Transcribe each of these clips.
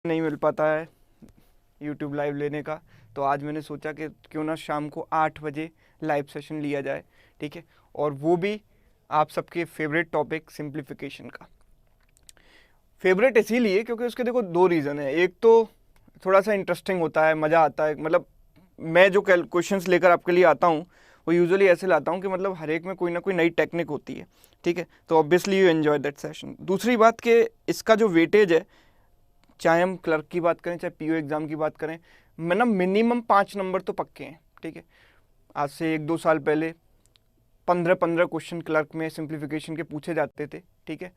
नहीं मिल पाता है यूट्यूब लाइव लेने का, तो आज मैंने सोचा कि क्यों ना शाम को 8 बजे लाइव सेशन लिया जाए, ठीक है। और वो भी आप सबके फेवरेट टॉपिक सिंप्लीफिकेशन का। फेवरेट इसीलिए क्योंकि उसके देखो दो रीज़न है। एक तो थोड़ा सा इंटरेस्टिंग होता है, मज़ा आता है। मतलब मैं जो क्वेश्चंस लेकर आपके लिए आता हूँ वो यूजुअली ऐसे लाता हूँ कि मतलब हर एक में कोई ना कोई नई टेक्निक होती है, ठीक है। तो obviously you enjoy that session. दूसरी बात कि इसका जो वेटेज है, चाहे हम क्लर्क की बात करें चाहे पीओ एग्ज़ाम की बात करें, मतलब मिनिमम 5 नंबर तो पक्के हैं, ठीक है। आज से 1-2 साल पहले 15-15 क्वेश्चन क्लर्क में सिंप्लीफिकेशन के पूछे जाते थे, ठीक है।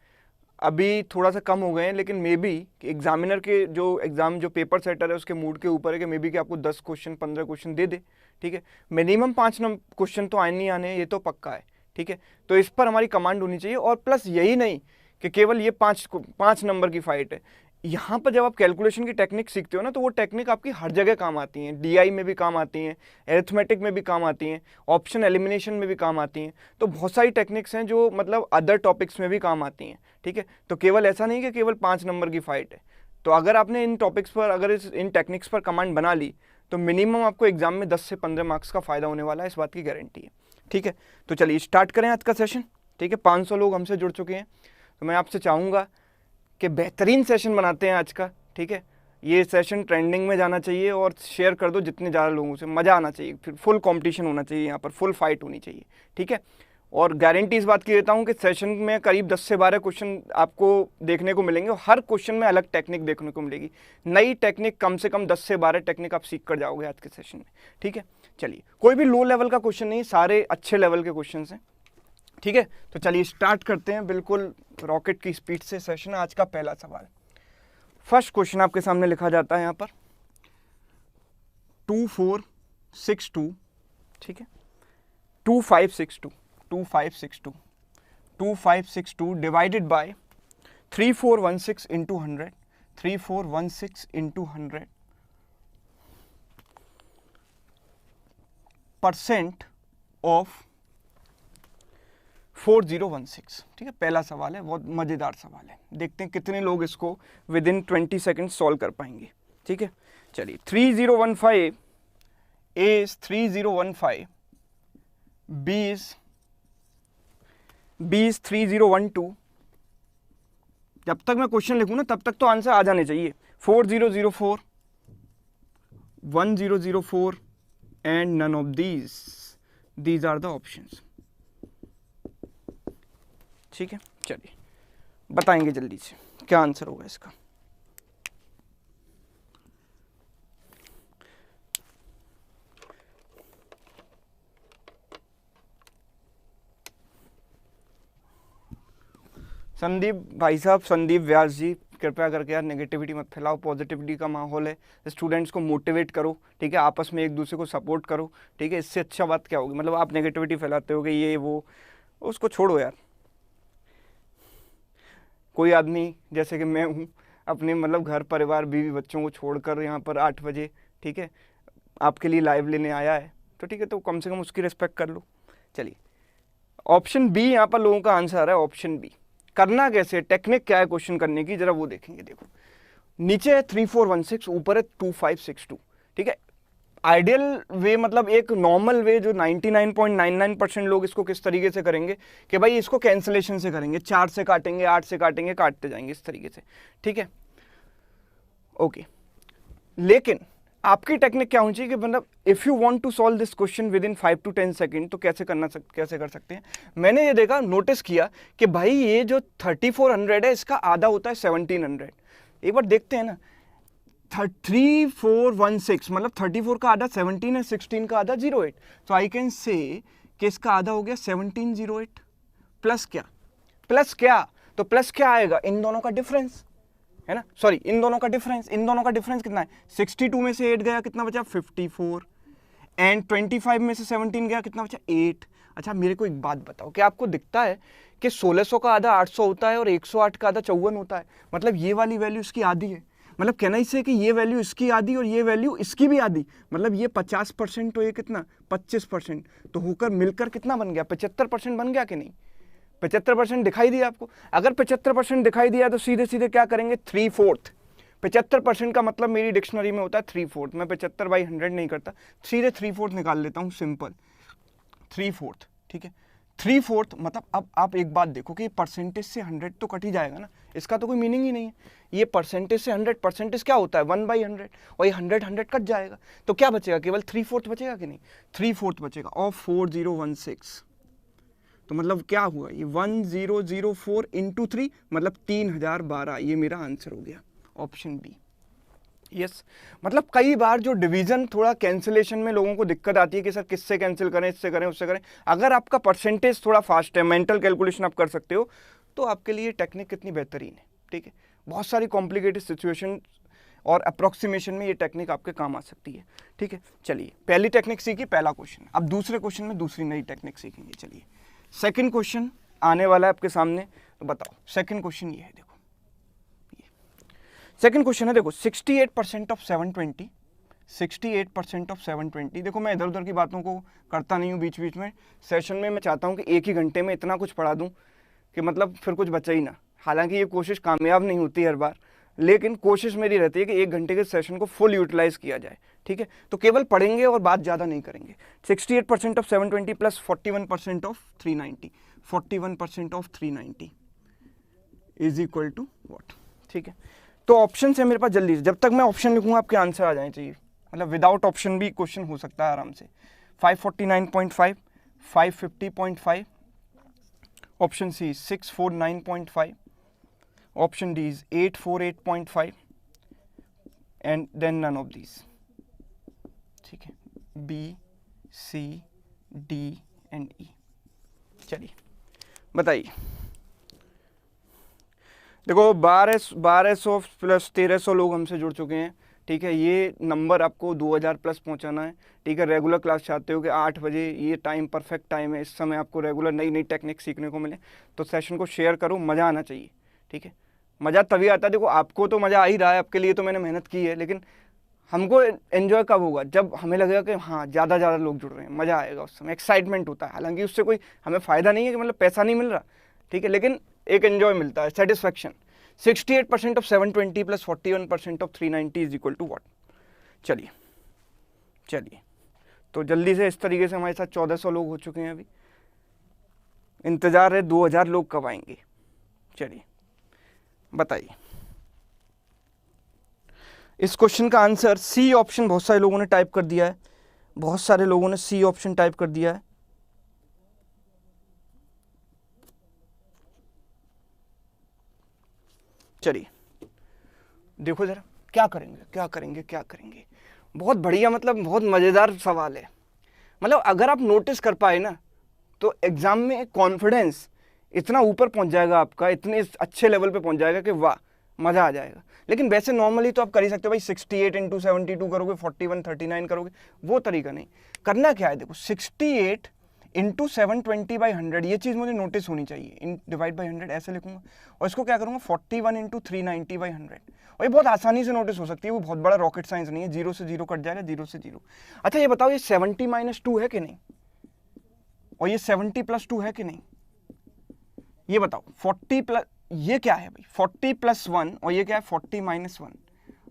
अभी थोड़ा सा कम हो गए हैं, लेकिन मे बी एग्जामिनर के जो पेपर सेटर है उसके मूड के ऊपर है कि मे बी कि आपको 10 क्वेश्चन 15 क्वेश्चन दे दे, ठीक है। मिनिमम 5 क्वेश्चन तो आए नहीं आने, ये तो पक्का है, ठीक है। तो इस पर हमारी कमांड होनी चाहिए। और प्लस यही नहीं कि केवल ये 5 नंबर की फाइट है। यहाँ पर जब आप कैलकुलेशन की टेक्निक सीखते हो ना, तो वो टेक्निक आपकी हर जगह काम आती हैं। डीआई में भी काम आती हैं, एरिथमेटिक में भी काम आती हैं, ऑप्शन एलिमिनेशन में भी काम आती हैं। तो बहुत सारी टेक्निक्स हैं जो मतलब अदर टॉपिक्स में भी काम आती हैं, ठीक है। तो केवल ऐसा नहीं कि केवल 5 नंबर की फाइट है। तो अगर आपने इन टॉपिक्स पर, अगर इन टेक्निक्स पर कमांड बना ली, तो मिनिमम आपको एग्जाम में 10 से 15 मार्क्स का फ़ायदा होने वाला है, इस बात की गारंटी है, ठीक है। तो चलिए स्टार्ट करें आज का सेशन, ठीक है। 500 लोग हमसे जुड़ चुके हैं, तो मैं आपसे चाहूँगा कि बेहतरीन सेशन बनाते हैं आज का, ठीक है। ये सेशन ट्रेंडिंग में जाना चाहिए और शेयर कर दो जितने ज़्यादा लोगों से। मज़ा आना चाहिए, फिर फुल कंपटीशन होना चाहिए, यहाँ पर फुल फाइट होनी चाहिए, ठीक है। और गारंटी इस बात की देता हूँ कि सेशन में करीब 10 से 12 क्वेश्चन आपको देखने को मिलेंगे और हर क्वेश्चन में अलग टेक्निक देखने को मिलेगी। नई टेक्निक कम से कम 10 से 12 टेक्निक आप सीख कर जाओगे आज के सेशन में, ठीक है। चलिए, कोई भी लो लेवल का क्वेश्चन नहीं, सारे अच्छे लेवल के क्वेश्चन हैं, ठीक है। तो चलिए स्टार्ट करते हैं बिल्कुल रॉकेट की स्पीड से सेशन। आज का पहला सवाल, फर्स्ट क्वेश्चन आपके सामने लिखा जाता है यहाँ पर 2462, ठीक है। 2562 divided by 3416 into 100, 3416 into 100 % of 4016, ठीक है। पहला सवाल है, बहुत मज़ेदार सवाल है। देखते हैं कितने लोग इसको विद इन 20 सेकेंड सॉल्व कर पाएंगे, ठीक है। चलिए, 3015 ए इज 3015, बी इज 3012। जब तक मैं क्वेश्चन लिखूँ ना तब तक तो आंसर आ जाने चाहिए। 4004, 1004 and none of these are the options, ठीक है। चलिए बताएंगे जल्दी से क्या आंसर होगा इसका। संदीप भाई साहब, संदीप व्यास जी, कृपया करके यार नेगेटिविटी मत फैलाओ, पॉजिटिविटी का माहौल है। स्टूडेंट्स को मोटिवेट करो, ठीक है। आपस में एक दूसरे को सपोर्ट करो, ठीक है। इससे अच्छा बात क्या होगी। मतलब आप नेगेटिविटी फैलाते हो कि ये वो, उसको छोड़ो यार। कोई आदमी जैसे कि मैं हूँ, अपने मतलब घर परिवार बीवी बच्चों को छोड़कर यहाँ पर 8 बजे, ठीक है, आपके लिए लाइव लेने आया है, तो ठीक है, तो कम से कम उसकी रिस्पेक्ट कर लो। चलिए, ऑप्शन बी यहाँ पर लोगों का आंसर है। ऑप्शन बी करना कैसे, टेक्निक क्या है क्वेश्चन करने की, जरा वो देखेंगे। देखो, नीचे है 3416, ऊपर है 2562, ठीक है। आइडियल वे, मतलब एक नॉर्मल वे जो 99.99% लोग इसको किस तरीके से करेंगे कि भाई इसको कैंसिलेशन से करेंगे, 4 से काटेंगे, 8 से काटेंगे, काटते जाएंगे इस तरीके से, ठीक है, ओके। लेकिन आपकी टेक्निक क्या होनी चाहिए कि मतलब if you want to solve this question within 5 to 10 second, तो कैसे कर सकते हैं। मैंने ये देखा, नोटिस किया कि भाई ये जो 3400 है इसका आधा होता है 1700। एक बार देखते हैं ना, 3416 मतलब 34 का आधा 17 है, 16 का आधा 08, तो आई कैन से कि इसका आधा हो गया 1708 प्लस क्या, तो प्लस क्या आएगा, इन दोनों का डिफरेंस है ना, सॉरी इन दोनों का डिफरेंस कितना है, 62 में से 8 गया, कितना बचा 54, एंड 25 में से 17 गया, कितना बचा 8। अच्छा, मेरे को एक बात बताओ कि आपको दिखता है कि 1600 का आधा 800 होता है और 108 का आधा 54 होता है, मतलब ये वाली वैल्यू इसकी आधी है। मतलब कहना ही से कि ये वैल्यू इसकी आधी और ये वैल्यू इसकी भी आधी, मतलब ये 50% तो ये कितना 25%, तो होकर मिलकर कितना बन गया, 75% बन गया कि नहीं। 75% दिखाई दिया आपको। अगर 75% दिखाई दिया तो सीधे सीधे क्या करेंगे, 3/4 75% का मतलब मेरी डिक्शनरी में होता है 3/4। मैं 75/100 नहीं करता, सीधे 3/4 निकाल लेता हूँ, सिंपल 3/4। ठीक है, 3/4 मतलब अब आप एक बात देखो कि परसेंटेज से 100 तो कट ही जाएगा ना, इसका तो कोई मीनिंग ही नहीं है। ये परसेंटेज से 100, परसेंटेज क्या होता है 1/100, और ये 100 कट जाएगा, तो क्या बचेगा, केवल 3/4 बचेगा कि नहीं, 3/4 बचेगा। और 4016 तो मतलब क्या हुआ, ये 1004 इंटू 3 मतलब 3012, ये मेरा आंसर हो गया ऑप्शन बी। यस मतलब कई बार जो डिवीजन थोड़ा कैंसिलेशन में लोगों को दिक्कत आती है कि सर किससे कैंसिल करें, इससे करें उससे करें, अगर आपका परसेंटेज थोड़ा फास्ट है, मेंटल कैलकुलेशन आप कर सकते हो, तो आपके लिए टेक्निक कितनी बेहतरीन है। ठीक है, बहुत सारी कॉम्प्लिकेटेड सिचुएशन और अप्रोक्सीमेशन में ये टेक्निक आपके काम आ सकती है। ठीक है, चलिए पहली टेक्निक सीखी, पहला क्वेश्चन। अब दूसरे क्वेश्चन में दूसरी नई टेक्निक सीखेंगे। चलिए सेकंड क्वेश्चन आने वाला है आपके सामने, तो बताओ सेकंड क्वेश्चन ये है, देखो सेकंड क्वेश्चन है, देखो 68% ऑफ 720, 68% ऑफ 720। देखो मैं इधर उधर की बातों को करता नहीं हूँ बीच बीच में, सेशन में मैं चाहता हूँ कि एक ही घंटे में इतना कुछ पढ़ा दूँ कि मतलब फिर कुछ बचा ही ना। हालांकि ये कोशिश कामयाब नहीं होती हर बार, लेकिन कोशिश मेरी रहती है कि एक घंटे के सेशन को फुल यूटिलाइज किया जाए। ठीक है, तो केवल पढ़ेंगे और बात ज़्यादा नहीं करेंगे। 68% of 720 plus 41% of 390, 41% of 390 is equal to what. ठीक है, तो ऑप्शन है मेरे पास, जल्दी से, जब तक मैं ऑप्शन लिखूंगा आपके आंसर आ जाने चाहिए, मतलब विदाउट ऑप्शन भी क्वेश्चन हो सकता है आराम से। 549.5, 550.5, option C 649.5, option D is 848.5 and then none of these. ठीक है, B C D and E. चलिए बताइए, देखो 1200 प्लस 1300 लोग हमसे जुड़ चुके हैं। ठीक है, ये नंबर आपको 2000 प्लस पहुंचाना है। ठीक है, रेगुलर क्लास चाहते हो कि 8 बजे ये टाइम परफेक्ट टाइम है, इस समय आपको रेगुलर नई नई टेक्निक सीखने को मिले, तो सेशन को शेयर करो, मज़ा आना चाहिए। ठीक है, मज़ा तभी आता है, देखो आपको तो मज़ा आ ही रहा है, आपके लिए तो मैंने मेहनत की है, लेकिन हमको एंजॉय कब होगा, जब हमें लगेगा कि हाँ ज़्यादा लोग जुड़ रहे हैं, मज़ा आएगा, उस समय एक्साइटमेंट होता है। हालांकि उससे कोई हमें फ़ायदा नहीं है कि मतलब पैसा नहीं मिल रहा, ठीक है, लेकिन एक एंजॉय मिलता है, satisfaction. 68% of 720 plus 41% of 390 is equal to what. चलिए तो जल्दी से, इस तरीके से हमारे साथ 1400 लोग हो चुके हैं अभी, इंतजार है 2000 लोग कब आएंगे। चलिए बताइए, इस क्वेश्चन का आंसर सी ऑप्शन बहुत सारे लोगों ने टाइप कर दिया है, बहुत सारे लोगों ने सी ऑप्शन टाइप कर दिया है। चलिए देखो जरा क्या करेंगे। बहुत बढ़िया, मतलब बहुत मज़ेदार सवाल है। मतलब अगर आप नोटिस कर पाए ना, तो एग्जाम में कॉन्फिडेंस इतना ऊपर पहुंच जाएगा आपका, इतने अच्छे लेवल पे पहुंच जाएगा कि वाह मज़ा आ जाएगा। लेकिन वैसे नॉर्मली तो आप कर ही सकते हो भाई, 68 इंटू 72 करोगे, 4139 करोगे, वो तरीका नहीं। करना क्या है, देखो 68 इंटू 720/100, ये चीज़ मुझे नोटिस होनी चाहिए। इन डिवाइड बाई 100 ऐसे लिखूंगा, और इसको क्या करूँगा 41 इंटू 390/100, और ये बहुत आसानी से नोटिस हो सकती है, वो बहुत बड़ा रॉकेट साइंस नहीं है। 0 से 0 कट जाएगा, 0 से 0। अच्छा ये बताओ, ये 70 - 2 है कि नहीं, और ये 70 + 2 है कि नहीं, ये बताओ। 40 प्लस, ये क्या है भाई 40 + 1, और ये क्या है 40 - 1।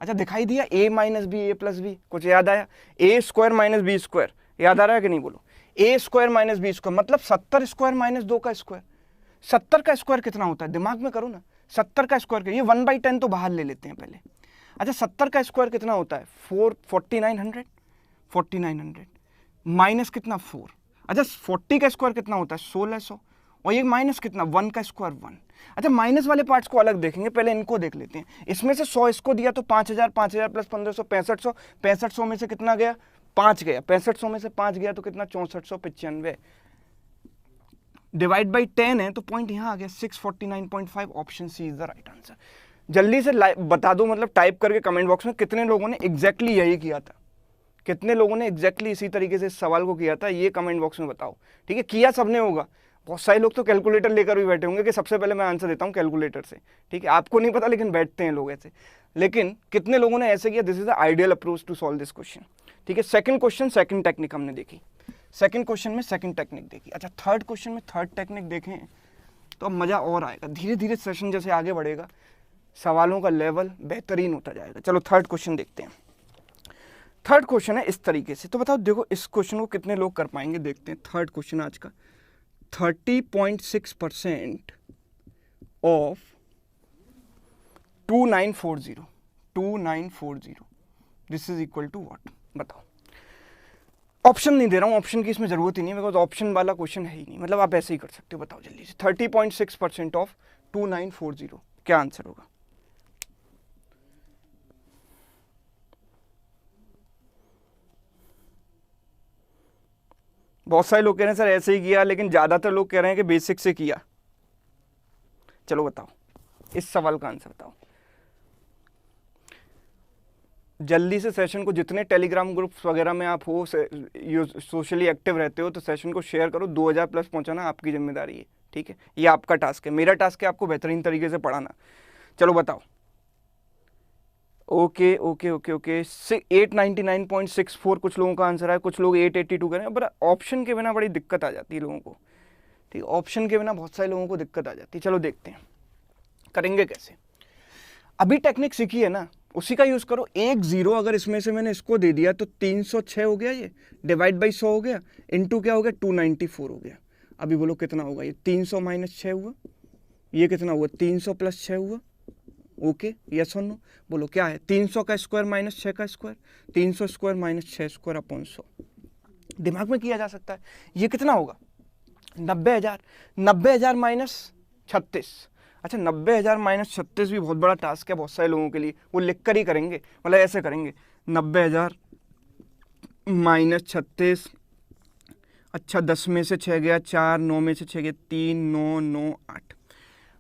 अच्छा दिखाई दिया, a - b a + b, कुछ याद आया, a² - b², याद आ रहा है कि नहीं, बोलो। a² - b² मतलब 70² - 2 का स्क्वायर। 70 का स्क्वायर कितना होता है, दिमाग में करो ना, 70 का स्क्वायर, ये 1/10 तो बाहर ले लेते हैं पहले। अच्छा 70 का स्क्वायर कितना होता है, 4900, 4900 माइनस कितना 4। अच्छा 40 का स्क्वायर कितना होता है 1600, और ये माइनस कितना 1 का स्क्वायर 1। अच्छा माइनस वाले पार्ट्स को अलग देखेंगे, पहले इनको देख लेते हैं। इसमें से 100 इसको दिया तो 5000, 5000 प्लस 1500 6500, 6500 में से कितना गया 5 गया, 6500 में से 5 गया तो कितना 6495, डिवाइड बाई 10 है तो पॉइंट यहाँ आ गया 649.5, option C is the right answer. जल्दी से बता दो, मतलब टाइप करके कमेंट बॉक्स में कितने लोगों ने एग्जैक्टली यही किया था, कितने लोगों ने एग्जैक्टली इसी तरीके से इस सवाल को किया था, ये कमेंट बॉक्स में बताओ। ठीक है, किया सबने होगा, बहुत सारे लोग तो कैलकुलेटर लेकर भी बैठे होंगे कि सबसे पहले मैं आंसर देता हूँ कैलकुलेटर से। ठीक है, आपको नहीं पता लेकिन बैठते हैं लोग ऐसे, लेकिन कितने लोगों ने ऐसे किया। This is the ideal approach to solve this question. ठीक है, सेकंड क्वेश्चन सेकंड टेक्निक हमने देखी, सेकंड क्वेश्चन में सेकंड टेक्निक देखी। अच्छा थर्ड क्वेश्चन में थर्ड टेक्निक देखें तो अब मज़ा और आएगा, धीरे धीरे सेशन जैसे आगे बढ़ेगा सवालों का लेवल बेहतरीन होता जाएगा। चलो थर्ड क्वेश्चन देखते हैं। थर्ड क्वेश्चन है इस तरीके से, तो बताओ देखो इस क्वेश्चन को कितने लोग कर पाएंगे, देखते हैं। थर्ड क्वेश्चन आज का, 30.6% of 2940 this is equal to what, बताओ। ऑप्शन नहीं दे रहा हूँ, ऑप्शन की इसमें जरूरत ही नहीं है, बिकॉज ऑप्शन वाला क्वेश्चन है ही नहीं, मतलब आप ऐसे ही कर सकते हो। बताओ जल्दी से, 30.6% ऑफ 2940 क्या आंसर होगा? बहुत सारे लोग कह रहे हैं सर ऐसे ही किया, लेकिन ज्यादातर लोग कह रहे हैं कि बेसिक से किया। चलो बताओ इस सवाल का आंसर बताओ जल्दी से। सेशन को जितने टेलीग्राम ग्रुप्स वगैरह में आप हो, सोशली एक्टिव रहते हो, तो सेशन को शेयर करो। 2000 प्लस पहुंचाना आपकी जिम्मेदारी है, ठीक है, ये आपका टास्क है। मेरा टास्क है आपको बेहतरीन तरीके से पढ़ाना। चलो बताओ। ओके ओके ओके ओके 899.64 कुछ लोगों का आंसर है, कुछ लोग 882 कह रहे हैं। पर ऑप्शन के बिना बड़ी दिक्कत आ जाती है लोगों को, ठीक, ऑप्शन के बिना बहुत सारे लोगों को दिक्कत आ जाती है। चलो देखते हैं करेंगे कैसे। अभी टेक्निक सीखी है ना, उसी का यूज करो। 1 0 अगर इसमें से मैंने इसको दे दिया तो 306 हो गया, ये डिवाइड बाई 100 हो गया, इनटू क्या हो गया 294 हो गया। अभी बोलो कितना होगा ये? 300 माइनस 6 हुआ, ये कितना हुआ 300 प्लस 6 हुआ। ओके यस और नो बोलो क्या है? 300 का स्क्वायर माइनस 6 का square, 300 square minus 6 square upon 100। दिमाग में किया जा सकता है। ये कितना होगा? 90,000। 90,000 माइनस 36। अच्छा 90,000 माइनस 36 भी बहुत बड़ा टास्क है बहुत सारे लोगों के लिए, वो लिख कर ही करेंगे, मतलब ऐसे करेंगे 90,000 माइनस 36। अच्छा 10 में से 6 गया 4, 9 में से 6 गया 3, 9 9 8।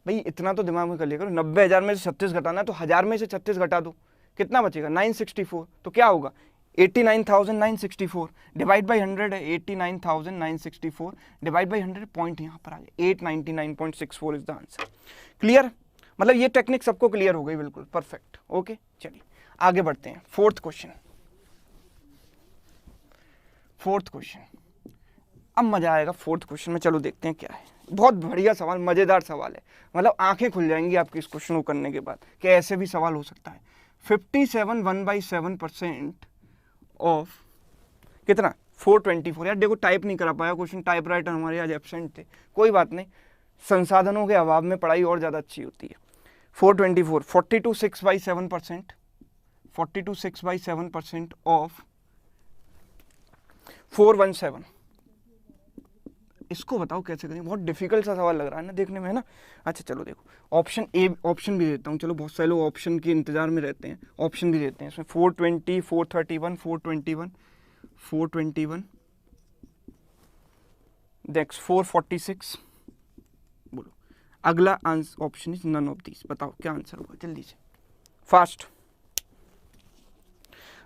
भाई इतना तो दिमाग में कर लिया करो। 90,000 में से 36 घटाना है तो 1000 में से 36 घटा दो, कितना बचेगा? 964। तो क्या होगा? 89,964 डिवाइड बाई 100 है। 89,964 डिवाइड बाई 100, पॉइंट यहाँ पर आ गया। 899.64 इज द आंसर। क्लियर? मतलब ये टेक्निक सबको क्लियर हो गई, बिल्कुल परफेक्ट। ओके चलिए आगे बढ़ते हैं। फोर्थ क्वेश्चन अब मजा आएगा फोर्थ क्वेश्चन में। चलो देखते हैं क्या है। बहुत बढ़िया सवाल, मजेदार सवाल है, मतलब आंखें खुल जाएंगी आपकी इस क्वेश्चन को करने के बाद कि ऐसे भी सवाल हो सकता है। 57 1/7% ऑफ कितना? 424। यार देखो टाइप नहीं करा पाया क्वेश्चन, टाइप राइटर हमारे आज एब्सेंट थे, कोई बात नहीं, संसाधनों के अभाव में पढ़ाई और ज़्यादा अच्छी होती है। 424 42 6/7%, 42 6/7% ऑफ 417। इसको बताओ कैसे करें? बहुत डिफिकल्ट सा सवाल लग रहा है ना देखने में, है ना? अच्छा चलो देखो, ऑप्शन ए, ऑप्शन भी देता हूँ। चलो बहुत सारे लोग ऑप्शन के इंतजार में रहते हैं, ऑप्शन भी देते हैं इसमें। 420 431 421 421 नेक्स्ट 446। बोलो अगला answer option is none of this. बताओ क्या आंसर होगा जल्दी से, फास्ट।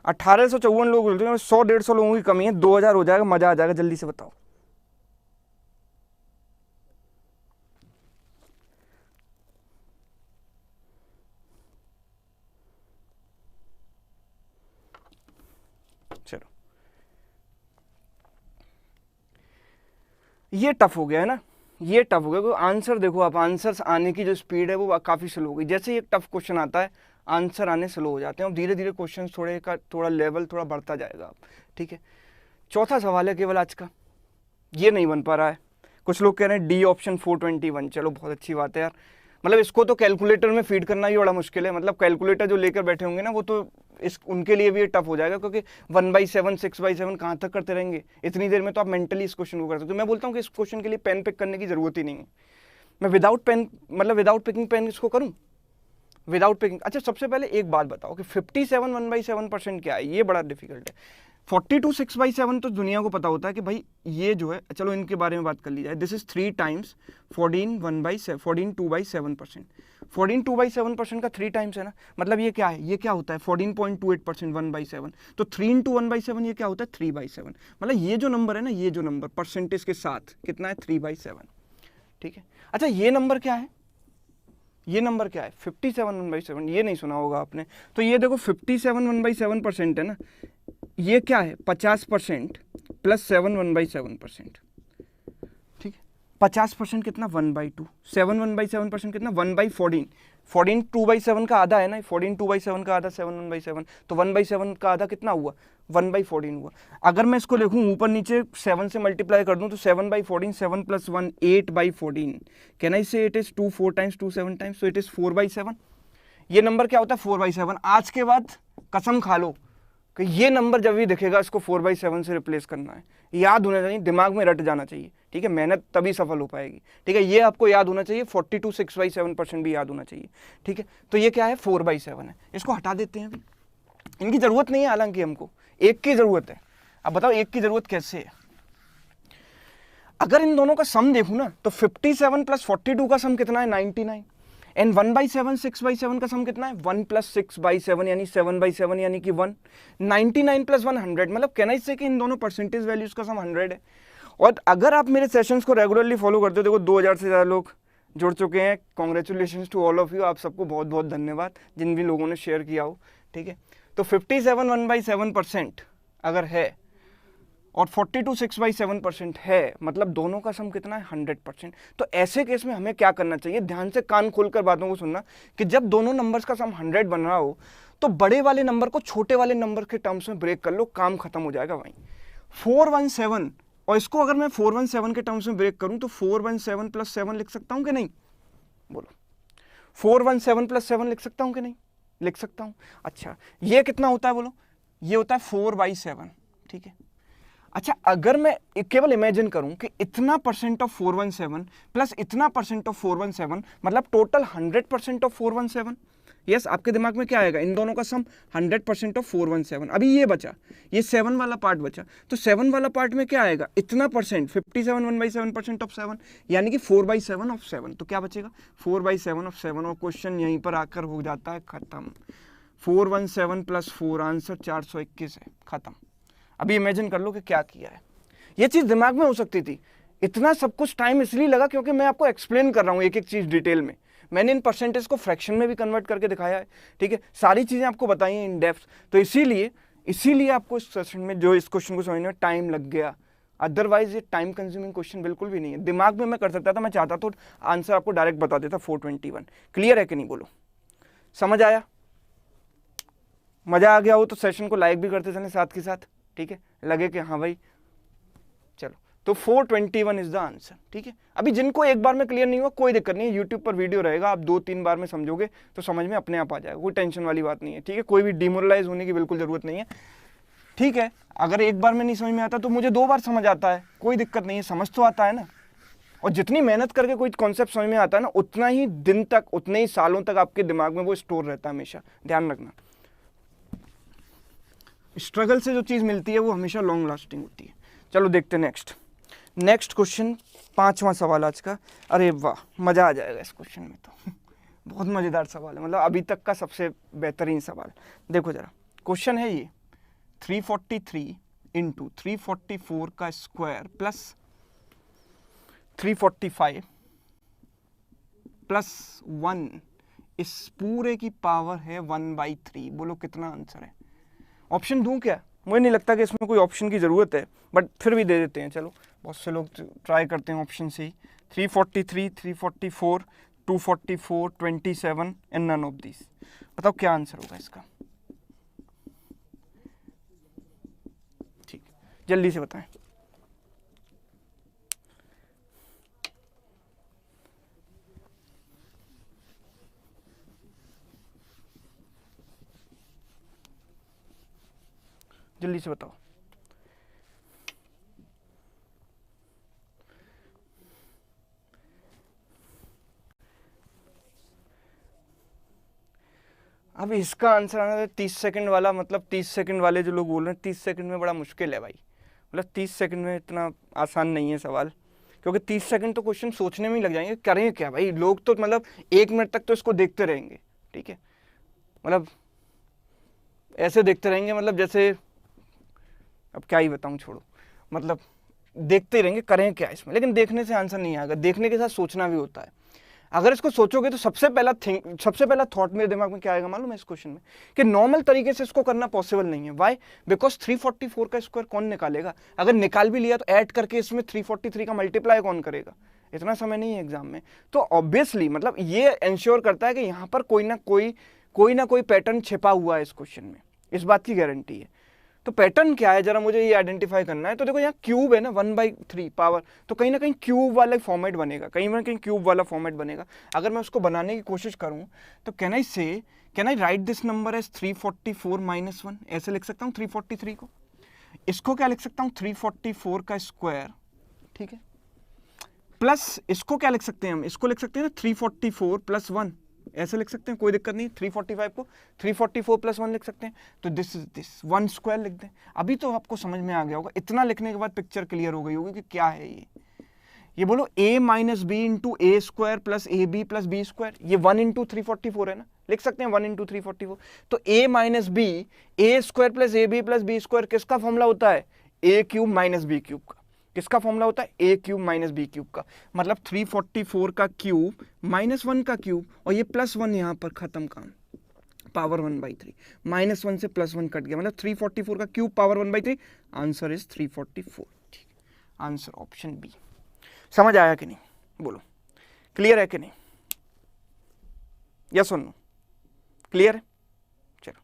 1854 लोग बोलते हैं, 100-150 लोगों की कमी है, 2000 हो जाएगा, मजा आ जाएगा। जल्दी से बताओ। चलो ये टफ हो गया है ना, ये टफ हो गया। आंसर देखो आप, आंसर्स आने की जो स्पीड है वो काफ़ी स्लो हो गई। जैसे ही एक टफ क्वेश्चन आता है आंसर आने स्लो हो जाते हैं, और धीरे धीरे क्वेश्चन थोड़ा लेवल थोड़ा बढ़ता जाएगा, ठीक है। चौथा सवाल है केवल आज का, ये नहीं बन पा रहा है। कुछ लोग कह रहे हैं डी ऑप्शन 421। चलो बहुत अच्छी बात है यार, मतलब इसको तो कैलकुलेटर में फीड करना ही बड़ा मुश्किल है। मतलब कैलकुलेटर जो लेकर बैठे होंगे ना, वो तो उनके लिए भी ये टफ हो जाएगा, क्योंकि 1/7 6/7 कहाँ तक करते रहेंगे इतनी देर में? तो आप मेंटली इस क्वेश्चन को कर सकते हो। मैं बोलता हूँ कि इस क्वेश्चन के लिए पेन पिक करने की जरूरत ही नहीं है। मैं विदाउट पेन, मतलब विदाउट पिकिंग पेन इसको करूँ, विदाउट पिकिंग। अच्छा सबसे पहले एक बात बताओ कि 57 1/7% क्या है? ये बड़ा डिफिकल्ट है। 42 6/7 तो दुनिया को पता होता है कि भाई ये जो है, चलो इनके बारे में बात कर ली जाए। This is 3 times 14 2/7%। 14 2/7% का 3 टाइम्स है ना, मतलब ये क्या है? ये क्या होता है? 14.28% 1/7। तो 3 × 1/7 ये क्या होता है? 3/7। मतलब ये जो नंबर है ना, ये जो नंबर परसेंटेज के साथ कितना है? 3/7, ठीक है। अच्छा ये नंबर क्या है? ये नंबर क्या है? 57 1/7। ये नहीं सुना होगा आपने। तो ये देखो 57 1/7% है ना, ये क्या है? 50% प्लस 7 1/7%, ठीक है। 50% कितना? 1/2। 7 1/7% कितना? 1/14। 14 2/7 का आधा है ना, 14 2/7 का आधा 7 1/7, तो 1/7 का आधा कितना हुआ, 1/14 हुआ। अगर मैं इसको लिखूं ऊपर नीचे 7 से मल्टीप्लाई कर दूं तो 7/14, 7 + 1 8/14, कैन आई से it is 2 4 times 2 7 times, so it is 4/7। ये नंबर क्या होता है 4/7। आज के बाद कसम खा लो कि ये नंबर जब भी दिखेगा इसको 4/7 से रिप्लेस करना है, याद होना चाहिए, दिमाग में रट जाना चाहिए, ठीक है, मेहनत तभी सफल हो पाएगी, ठीक है, ये आपको याद होना चाहिए। 42 6/7% भी याद होना चाहिए, ठीक है। तो ये क्या है 4/7 है, इसको हटा देते हैं अभी, इनकी जरूरत नहीं है, हालांकि हमको एक की जरूरत है। अब बताओ एक की जरूरत कैसे है। अगर इन दोनों का सम देखूं ना तो 57 + 42 का सम कितना है 99, एंड 1/7 6/7 का सम कितना है 1 + 6/7 यानी 7/7 यानी कि 1। 99 + 1 100, मतलब कहना इससे कि इन दोनों परसेंटेज वैल्यूज का सम 100 है। और अगर आप मेरे सेशंस को रेगुलरली फॉलो करते हो, देखो 2000 से ज़्यादा लोग जुड़ चुके हैं, congratulations to all of you, आप सबको बहुत बहुत धन्यवाद जिन भी लोगों ने शेयर किया हो, ठीक है। तो 57 1/7% अगर है और 42 6/7% है, मतलब दोनों का सम कितना है 100%। तो ऐसे केस में हमें क्या करना चाहिए, ध्यान से कान खोलकर बातों को सुनना, कि जब दोनों नंबर्स का सम 100 बन रहा हो तो बड़े वाले नंबर को छोटे वाले नंबर के टर्म्स में ब्रेक कर लो, काम खत्म हो जाएगा वहीं। 417, और इसको अगर मैं 417 के टर्म्स में ब्रेक करूं तो 417 + 7 लिख सकता हूं कि नहीं, बोलो 417 + 7 लिख सकता हूं कि नहीं, लिख सकता हूं। अच्छा ये कितना होता है बोलो, ये होता है 4/7, ठीक है। अच्छा अगर मैं केवल इमेजिन करूं कि इतना % ऑफ 417 प्लस इतना % ऑफ 417 मतलब टोटल 100% ऑफ 417, यस आपके दिमाग में क्या आएगा, इन दोनों का सम 100% ऑफ 417। अभी ये बचा, ये 7 वाला पार्ट बचा, तो 7 वाला पार्ट में क्या आएगा, इतना %, 57 1/7% ऑफ 7 यानी कि 4/7 ऑफ 7, तो क्या बचेगा 4/7 ऑफ 7, और क्वेश्चन यहीं पर आकर हो जाता है खत्म। 417 + 4 आंसर 421 है, खत्म। अभी इमेजिन कर लो कि क्या किया है, ये चीज दिमाग में हो सकती थी। इतना सब कुछ टाइम इसलिए लगा क्योंकि मैं आपको एक्सप्लेन कर रहा हूं एक एक चीज डिटेल में, मैंने इन परसेंटेज को फ्रैक्शन में भी कन्वर्ट करके दिखाया है, ठीक है, सारी चीजें आपको बताई हैं इन डेप्थ, तो इसीलिए आपको इस सेशन में जो इस क्वेश्चन को समझने में टाइम लग गया। अदरवाइज ये टाइम कंज्यूमिंग क्वेश्चन बिल्कुल भी नहीं है, दिमाग में मैं कर सकता था, मैं चाहता तो आंसर आपको डायरेक्ट बता देता 421। क्लियर है कि नहीं, बोलो समझ आया, मजा आ गया हो तो सेशन को लाइक भी करते चलें साथ के साथ, ठीक है, लगे कि हाँ भाई चलो, तो 421 इज द आंसर, ठीक है। अभी जिनको एक बार में क्लियर नहीं हुआ कोई दिक्कत नहीं है, यूट्यूब पर वीडियो रहेगा, आप 2-3 बार में समझोगे तो समझ में अपने आप आ जाएगा, कोई टेंशन वाली बात नहीं है, ठीक है, कोई भी डिमोरलाइज होने की बिल्कुल जरूरत नहीं है, ठीक है। अगर एक बार में नहीं समझ में आता तो मुझे 2 बार समझ आता है, कोई दिक्कत नहीं है, समझ तो आता है ना। और जितनी मेहनत करके कोई कॉन्सेप्ट समझ में आता है ना, उतना ही दिन तक, उतने ही सालों तक आपके दिमाग में वो स्टोर रहता है, हमेशा ध्यान रखना। स्ट्रगल से जो चीज मिलती है वो हमेशा लॉन्ग लास्टिंग होती है। चलो देखते हैं नेक्स्ट क्वेश्चन, 5वां सवाल आज का। अरे वाह मजा आ जाएगा इस क्वेश्चन में तो बहुत मजेदार सवाल है, मतलब अभी तक का सबसे बेहतरीन सवाल। देखो जरा क्वेश्चन है ये, 343 × 344 का स्क्वायर प्लस 345 + 1 इस पूरे की पावर है 1/3, बोलो कितना आंसर है। ऑप्शन दूं क्या, मुझे नहीं लगता कि इसमें कोई ऑप्शन की ज़रूरत है, बट फिर भी दे देते हैं, चलो बहुत से लोग ट्राई करते हैं ऑप्शन से ही। 343 344 244 27 एंड नन ऑफ दिस, बताओ क्या आंसर होगा इसका, ठीक जल्दी से बताएं। जल्दी से बताओ। अब इसका आंसर आना है 30 सेकंड वाला, मतलब 30 सेकंड वाले जो लोग बोल रहे हैं 30 सेकंड में बड़ा मुश्किल है भाई, मतलब 30 सेकंड में इतना आसान नहीं है सवाल, क्योंकि 30 सेकंड तो क्वेश्चन सोचने में ही लग जाएंगे, करें क्या भाई, लोग तो मतलब 1 मिनट तक तो इसको देखते रहेंगे, ठीक है, मतलब ऐसे देखते रहेंगे, मतलब जैसे अब क्या ही बताऊं, छोड़ो, मतलब देखते रहेंगे, करें क्या इसमें, लेकिन देखने से आंसर नहीं आएगा, देखने के साथ सोचना भी होता है। अगर इसको सोचोगे तो सबसे पहला थॉट मेरे दिमाग में क्या आएगा मालूम है इस क्वेश्चन में, कि नॉर्मल तरीके से इसको करना पॉसिबल नहीं है। वाई? बिकॉज 344 का स्क्वायर कौन निकालेगा, अगर निकाल भी लिया तो ऐड करके इसमें 343 का मल्टीप्लाई कौन करेगा, इतना समय नहीं है एग्जाम में। तो ऑब्वियसली मतलब ये इंश्योर करता है कि यहाँ पर कोई ना कोई पैटर्न छिपा हुआ है इस क्वेश्चन में, इस बात की गारंटी है। तो पैटर्न क्या है जरा मुझे ये आइडेंटिफाई करना है। तो देखो यहाँ क्यूब है ना 1/3 पावर, तो कहीं ना कहीं क्यूब वाला फॉर्मेट बनेगा, कहीं ना कहीं क्यूब वाला फॉर्मेट बनेगा। अगर मैं उसको बनाने की कोशिश करूँ तो can I write this number as 344 - 1, ऐसे लिख सकता हूँ 343 को। इसको क्या लिख सकता हूँ 344 का स्क्वायर, ठीक है, प्लस इसको क्या लिख सकते हैं हम, इसको लिख सकते हैं ना 344 + 1, ऐसे लिख सकते हैं, कोई दिक्कत नहीं। 345 को 344 + 1 लिख सकते हैं। तो दिस इज दिस 1 स्क्वायर लिख दें। अभी तो आपको समझ में आ गया होगा, इतना लिखने के बाद पिक्चर क्लियर हो गई होगी कि क्या है ये बोलो a - b × a² + ab + b², ये 1 × 344 है ना, लिख सकते हैं 1 × 344। तो a - b a² + ab + b² किसका फॉर्मूला होता है, a³ - b³ का। किसका फॉर्मूला होता है, a³ - b³ का। मतलब 344 का क्यूब -1 का क्यूब, और ये +1 यहाँ पर खत्म काम, पावर 1/3, -1 से +1 कट गया, मतलब 344 का क्यूब पावर 1/3, आंसर इज 344। ठीक, आंसर ऑप्शन बी। समझ आया कि नहीं, बोलो क्लियर है कि नहीं, यस और नो, क्लियर है। चलो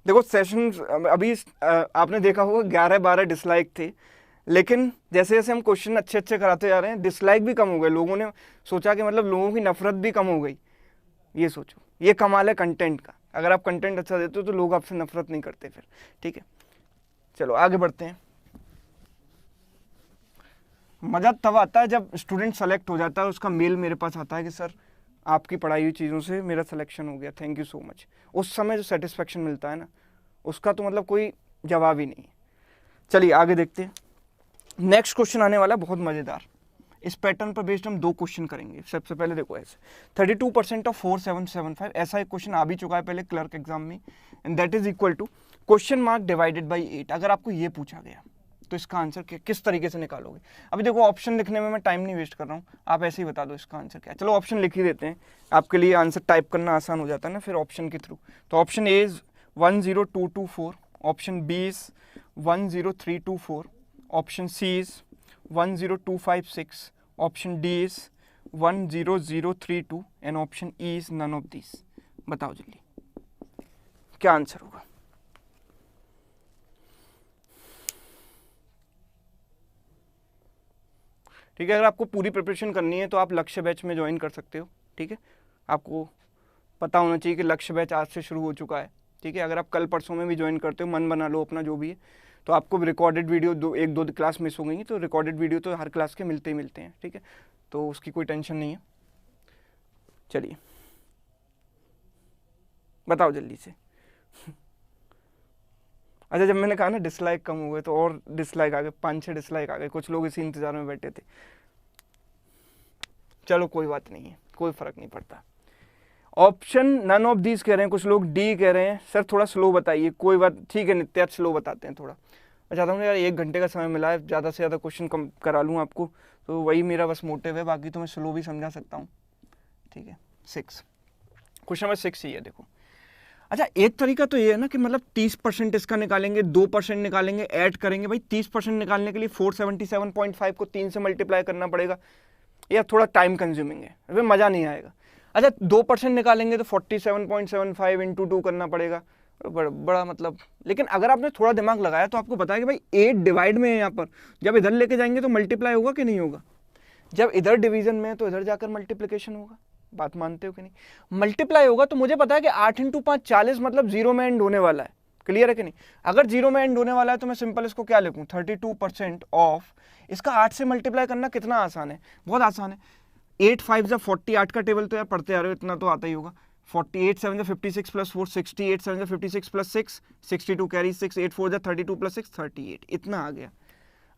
देखो सेशन अभी आपने देखा होगा 11-12 डिसलाइक थे, लेकिन जैसे जैसे हम क्वेश्चन अच्छे कराते जा रहे हैं डिसलाइक भी कम हो गए। लोगों ने सोचा कि मतलब लोगों की नफरत भी कम हो गई। ये सोचो, ये कमाल है कंटेंट का। अगर आप कंटेंट अच्छा देते हो तो लोग आपसे नफरत नहीं करते फिर, ठीक है। चलो आगे बढ़ते हैं। मज़ा तब आता है जब स्टूडेंट सेलेक्ट हो जाता है, उसका मेल मेरे पास आता है कि सर आपकी पढ़ाई हुई चीज़ों से मेरा सिलेक्शन हो गया, थैंक यू सो मच। उस समय जो सेटिस्फेक्शन मिलता है ना, उसका तो मतलब कोई जवाब ही नहीं है। चलिए आगे देखते हैं। नेक्स्ट क्वेश्चन आने वाला बहुत मज़ेदार। इस पैटर्न पर बेस्ड हम 2 क्वेश्चन करेंगे। सबसे पहले देखो ऐसे 32% ऑफ 4775, ऐसा एक क्वेश्चन आ भी चुका है पहले क्लर्क एग्जाम में, and that is equal to (() अगर आपको ये पूछा गया तो इसका आंसर किस तरीके से निकालोगे। अभी देखो ऑप्शन लिखने में मैं टाइम नहीं वेस्ट कर रहा हूँ, आप ऐसे ही बता दो इसका आंसर क्या है। चलो ऑप्शन लिख ही देते हैं, आपके लिए आंसर टाइप करना आसान हो जाता है ना फिर ऑप्शन के थ्रू। तो option A is 10224, option B is 10324, option C is 10256, option D is 10032 and option E is none of this. बताओ जल्दी क्या आंसर होगा। ठीक है, अगर आपको पूरी प्रिपरेशन करनी है तो आप लक्ष्य बैच में ज्वाइन कर सकते हो। ठीक है, आपको पता होना चाहिए कि लक्ष्य बैच आज से शुरू हो चुका है। ठीक है, अगर आप कल परसों में भी ज्वाइन करते हो, मन बना लो अपना जो भी है, तो आपको रिकॉर्डेड वीडियो एक दो क्लास मिस हो गई तो रिकॉर्डेड वीडियो तो हर क्लास के मिलते ही मिलते हैं। ठीक है, तो उसकी कोई टेंशन नहीं है। चलिए बताओ जल्दी से। अच्छा, जब मैंने कहा ना डिसलाइक कम हो गए तो और डिसलाइक आ गए, 5-6 डिसलाइक आ गए। कुछ लोग इसी इंतजार में बैठे थे। चलो कोई बात नहीं है, कोई फर्क नहीं पड़ता। ऑप्शन नन ऑफ दीज कह रहे हैं कुछ लोग, डी कह रहे हैं सर थोड़ा स्लो बताइए। कोई बात, ठीक है नित्या, स्लो बताते हैं थोड़ा। मैं चाहता हूँ यार 1 घंटे का समय मिला है, ज़्यादा से ज़्यादा क्वेश्चन कम करा लूँ आपको, तो वही मेरा बस मोटिव है, बाकी तो मैं स्लो भी समझा सकता हूँ। ठीक है, 6 क्वेश्चन नंबर 6 ही है। देखो अच्छा, एक तरीका तो ये है ना कि मतलब 30% इसका निकालेंगे, 2% निकालेंगे, ऐड करेंगे। भाई 30% निकालने के लिए 477.5 को 3 से मल्टीप्लाई करना पड़ेगा, या थोड़ा टाइम कंज्यूमिंग है, अभी मज़ा नहीं आएगा। अच्छा 2% निकालेंगे तो 47.75 × 2 करना पड़ेगा, बड़ा मतलब। लेकिन अगर आपने थोड़ा दिमाग लगाया तो आपको पता है कि भाई 8 डिवाइड में है यहाँ पर, जब इधर लेके जाएंगे तो मल्टीप्लाई होगा कि नहीं होगा, जब इधर डिवीजन में है तो इधर जाकर मल्टीप्लिकेशन होगा। बात मानते हो कि नहीं, मल्टीप्लाई होगा। तो मुझे पता है कि 8 × 5 40, मतलब 0 में एंड होने वाला है। क्लियर है कि नहीं, अगर 0 में एंड होने वाला है तो मैं सिंपल इसको क्या लिखूं, 32% ऑफ, इसका 8 से मल्टीप्लाई करना कितना आसान है, बहुत आसान है। 8 5 जा 40, 8 का टेबल तो यार पढ़ते आ रहे हो, इतना तो आता ही होगा। 48 7 जा 56 + 4 60, 8 7 जा 56 + 6 62 कैरी 6, 8 4 जा 32 + 6 38, इतना आ गया।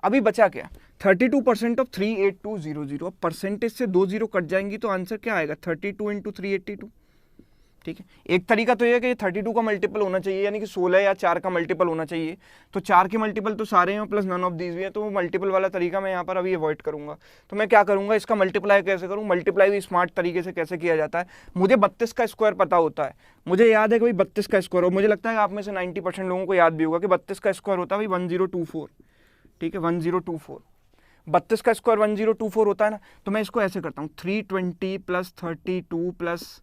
अभी बचा क्या, 32% ऑफ 38200। अब परसेंटेज से 2 0 कट जाएंगी तो आंसर क्या आएगा, 32 × 382। ठीक है, एक तरीका तो ये है कि 32 का मल्टीपल होना चाहिए, यानी कि 16 या 4 का मल्टीपल होना चाहिए। तो 4 के मल्टीपल तो सारे हैं प्लस नन ऑफ दीज भी है, तो मल्टीपल वाला तरीका मैं यहाँ पर अभी अवॉइड करूंगा। तो मैं क्या करूंगा, इसका मल्टीप्लाई कैसे करूँ, मल्टीप्लाई भी स्मार्ट तरीके से कैसे किया जाता है। मुझे 32 का स्क्वायर पता होता है, मुझे याद है कि भाई 32 का स्क्वायर हो, मुझे लगता है आप में से 90% लोगों को याद भी होगा कि 32 का स्क्वायर होता है भाई 1024। ठीक है, 1024, 32 का स्क्वायर 1024 होता है ना। तो मैं इसको ऐसे करता हूँ, 320 प्लस 32 प्लस